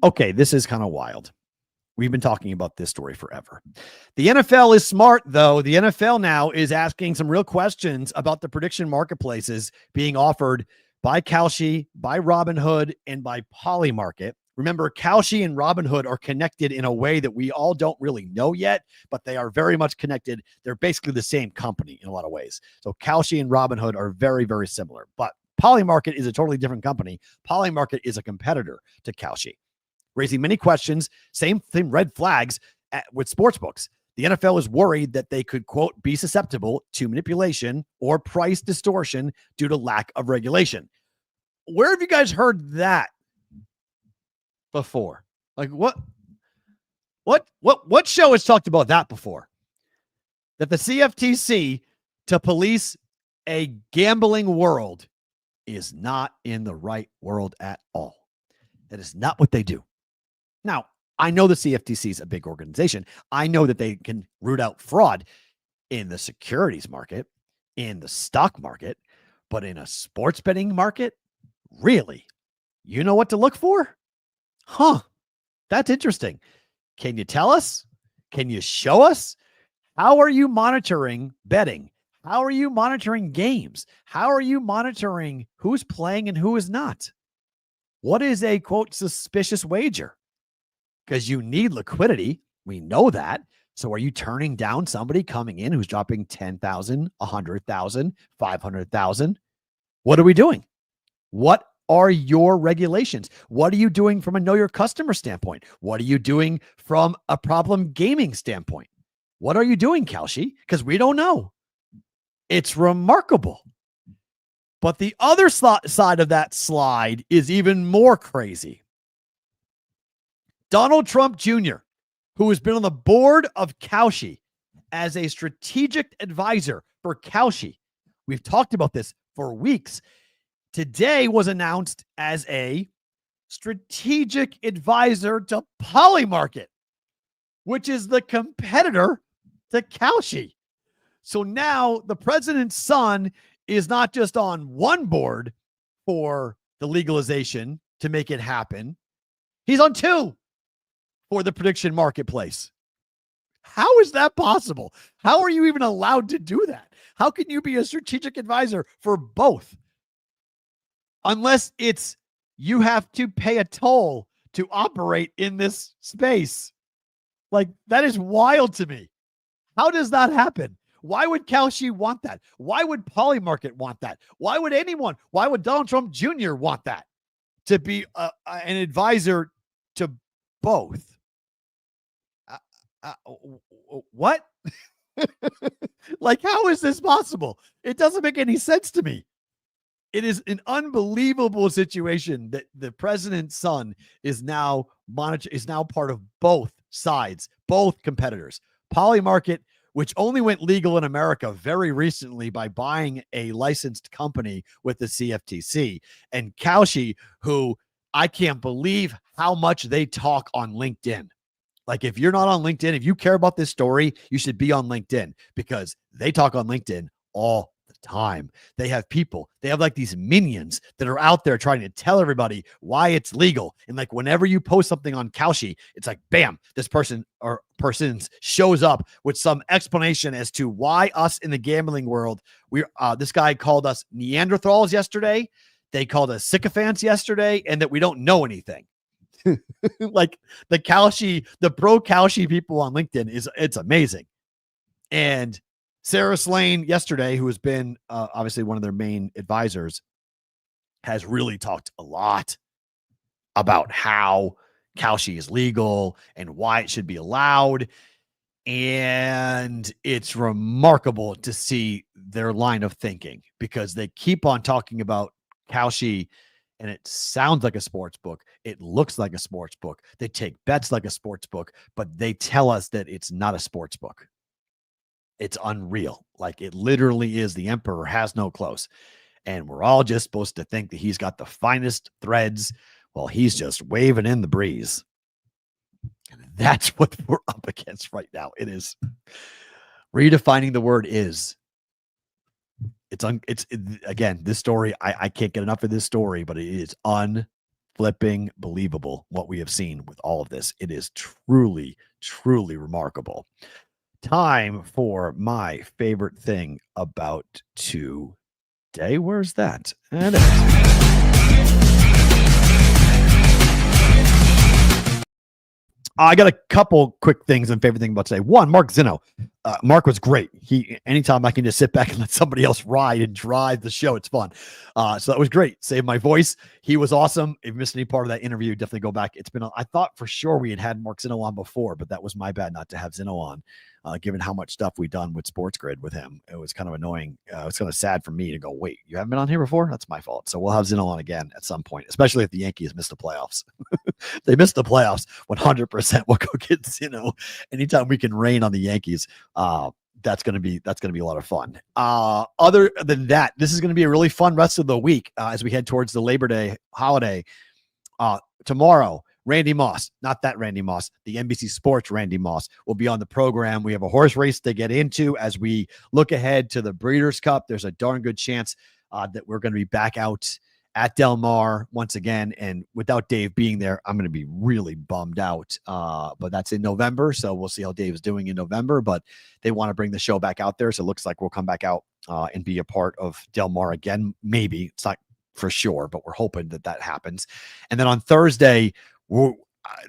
Okay, this is kind of wild. We've been talking about this story forever. The NFL is smart, though. The NFL now is asking some real questions about the prediction marketplaces being offered by Kalshi, by Robinhood, and by Polymarket. Remember, Kalshi and Robinhood are connected in a way that we all don't really know yet, but they are very much connected. They're basically the same company in a lot of ways. So Kalshi and Robinhood are very, very similar. But Polymarket is a totally different company. Polymarket is a competitor to Kalshi, raising many questions, same red flags with sportsbooks. The NFL is worried that they could, quote, be susceptible to manipulation or price distortion due to lack of regulation. Where have you guys heard that before? Like, what show has talked about that before? That the CFTC, to police a gambling world, is not in the right world at all. That is not what they do. Now, I know the CFTC is a big organization. I know that they can root out fraud in the securities market, in the stock market, but in a sports betting market, really? You know what to look for? Huh. That's interesting. Can you tell us? Can you show us? How are you monitoring betting? How are you monitoring games? How are you monitoring who's playing and who is not? What is a, quote, suspicious wager? Because you need liquidity. We know that. So are you turning down somebody coming in who's dropping 10,000, 100,000, 500,000? What are we doing? What are your regulations? What are you doing from a know your customer standpoint? What are you doing from a problem gaming standpoint? What are you doing, Kalshi? Because we don't know. It's remarkable. But the other side of that slide is even more crazy. Donald Trump Jr., who has been on the board of Kalshi as a strategic advisor for Kalshi. We've talked about this for weeks. Today was announced as a strategic advisor to Polymarket, which is the competitor to Kalshi. So now the president's son is not just on one board for the legalization to make it happen. He's on two for the prediction marketplace. How is that possible? How are you even allowed to do that? How can you be a strategic advisor for both? Unless it's you have to pay a toll to operate in this space. Like, that is wild to me. How does that happen? Why would Kalshi want that? Why would Polymarket want that? Why would anyone? Why would Donald Trump Jr. want that? To be an advisor to both? What? Like, how is this possible? It doesn't make any sense to me. It is an unbelievable situation that the president's son is now part of both sides, both competitors. Polymarket, which only went legal in America very recently by buying a licensed company with the CFTC, and Kalshi, who I can't believe how much they talk on LinkedIn. Like, if you're not on LinkedIn, if you care about this story, you should be on LinkedIn, because they talk on LinkedIn all the time. They have people, they have like these minions that are out there trying to tell everybody why it's legal. And like, whenever you post something on Kalshi, it's like, bam, this person or persons shows up with some explanation as to why us in the gambling world, this guy called us Neanderthals yesterday. They called us sycophants yesterday, and that we don't know anything. Like, the pro Kalshi people on LinkedIn it's amazing. And Sarah Slane yesterday, who has been obviously one of their main advisors, has really talked a lot about how Kalshi is legal and why it should be allowed. And it's remarkable to see their line of thinking, because they keep on talking about Kalshi, and it sounds like a sports book. It looks like a sports book. They take bets like a sports book, but they tell us that it's not a sports book. It's unreal. Like, it literally is the emperor has no clothes. And we're all just supposed to think that he's got the finest threads while he's just waving in the breeze. And that's what we're up against right now. It is redefining the word is. Again, this story, I can't get enough of this story, but it is unflipping believable what we have seen with all of this. It is truly, truly remarkable. Time for my favorite thing about today. Where's that? And I got a couple quick things and favorite thing about today. One, Mark Zinno. Mark was great. Anytime I can just sit back and let somebody else ride and drive the show, it's fun. So that was great. Saved my voice. He was awesome. If you missed any part of that interview, definitely go back. I thought for sure we had Mark Zinno on before, but that was my bad not to have Zinno on, given how much stuff we've done with SportsGrid with him. It was kind of annoying. It was kind of sad for me to go, wait, you haven't been on here before? That's my fault. So we'll have Zinno on again at some point, especially if the Yankees miss the playoffs. They missed the playoffs 100%. We'll go get Zinno anytime we can rain on the Yankees. That's going to be a lot of fun. Other than that, this is going to be a really fun rest of the week as we head towards the Labor Day holiday. Tomorrow, Randy Moss, not that Randy Moss, the NBC Sports Randy Moss will be on the program. We have a horse race to get into as we look ahead to the Breeders' Cup. There's a darn good chance that we're going to be back out at Del Mar once again. And without Dave being there, I'm going to be really bummed out. But that's in November. So we'll see how Dave is doing in November. But they want to bring the show back out there. So it looks like we'll come back out and be a part of Del Mar again. Maybe. It's not for sure, but we're hoping that happens. And then on Thursday,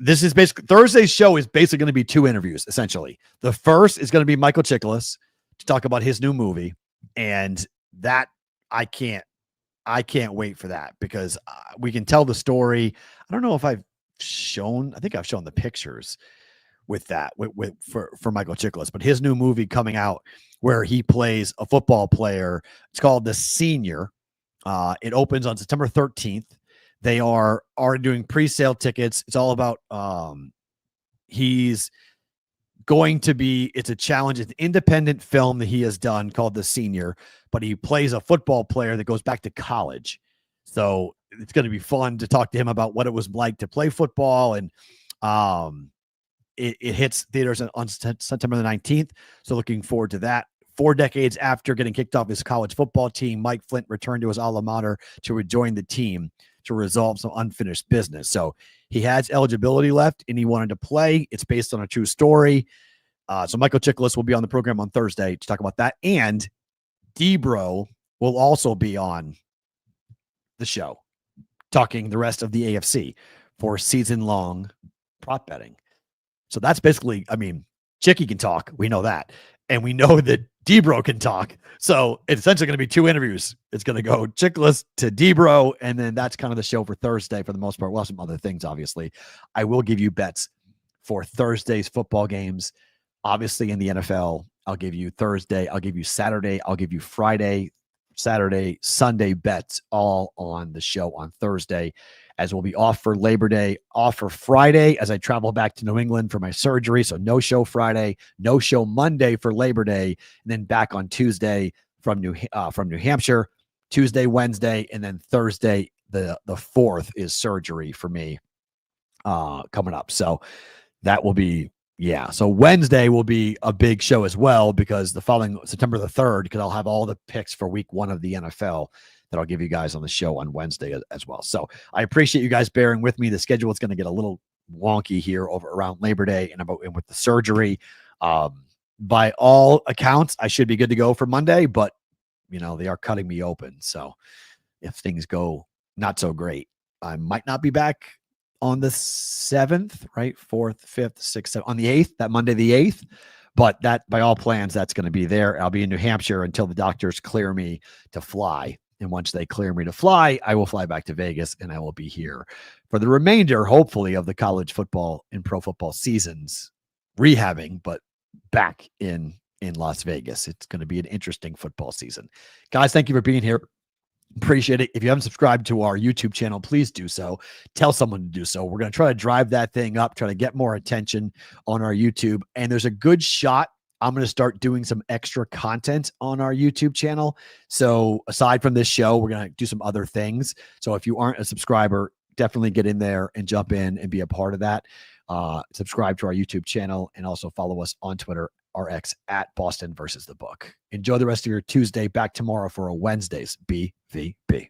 this is basically Thursday's show is basically going to be 2 interviews, essentially. The first is going to be Michael Chiklis to talk about his new movie. And that I can't wait for that because we can tell the story. I don't know if I think I've shown the pictures with that for Michael Chiklis, but his new movie coming out where he plays a football player. It's called The Senior. It opens on September 13th. They are already doing pre-sale tickets. It's all about it's a challenge. It's an independent film that he has done called The Senior, but he plays a football player that goes back to college. So it's going to be fun to talk to him about what it was like to play football. And it hits theaters on September the 19th. So looking forward to that. 4 decades after getting kicked off his college football team, Mike Flint returned to his alma mater to rejoin the team to resolve some unfinished business. So he has eligibility left and he wanted to play. It's based on a true story. So Michael Chiklis will be on the program on Thursday to talk about that. And Debro will also be on the show talking the rest of the AFC for season-long prop betting. So that's basically, Chicky can talk. We know that. And we know that Debro can talk. So it's essentially going to be 2 interviews. It's going to go Chiklis to Debro, and then that's kind of the show for Thursday for the most part. We'll have some other things, obviously. I will give you bets for Thursday's football games. Obviously, in the NFL, I'll give you Thursday. I'll give you Saturday. I'll give you Friday, Saturday, Sunday bets all on the show on Thursday, as we'll be off for Labor Day, off for Friday as I travel back to New England for my surgery. So no show Friday, no show Monday for Labor Day, and then back on Tuesday from New Hampshire, Tuesday, Wednesday, and then Thursday, the 4th is surgery for me coming up. So that will be, so Wednesday will be a big show as well because the following September the 3rd, because I'll have all the picks for week 1 of the NFL that I'll give you guys on the show on Wednesday as well. So I appreciate you guys bearing with me. The schedule is going to get a little wonky here over around Labor Day and with the surgery. By all accounts, I should be good to go for Monday, but they are cutting me open. So if things go not so great, I might not be back on the 7th, right? 4th, 5th, 6th, 7th, on the 8th, that Monday, the 8th. But that, by all plans, that's going to be there. I'll be in New Hampshire until the doctors clear me to fly. And once they clear me to fly, I will fly back to Vegas and I will be here for the remainder, hopefully, of the college football and pro football seasons, rehabbing, but back in Las Vegas. It's going to be an interesting football season. Guys, thank you for being here. Appreciate it. If you haven't subscribed to our YouTube channel, please do so. Tell someone to do so. We're going to try to drive that thing up, try to get more attention on our YouTube. And there's a good shot I'm going to start doing some extra content on our YouTube channel. So aside from this show, we're going to do some other things. So if you aren't a subscriber, definitely get in there and jump in and be a part of that. Subscribe to our YouTube channel and also follow us on Twitter, RX at Boston versus the Book. Enjoy the rest of your Tuesday. Back tomorrow for a Wednesday's BVB.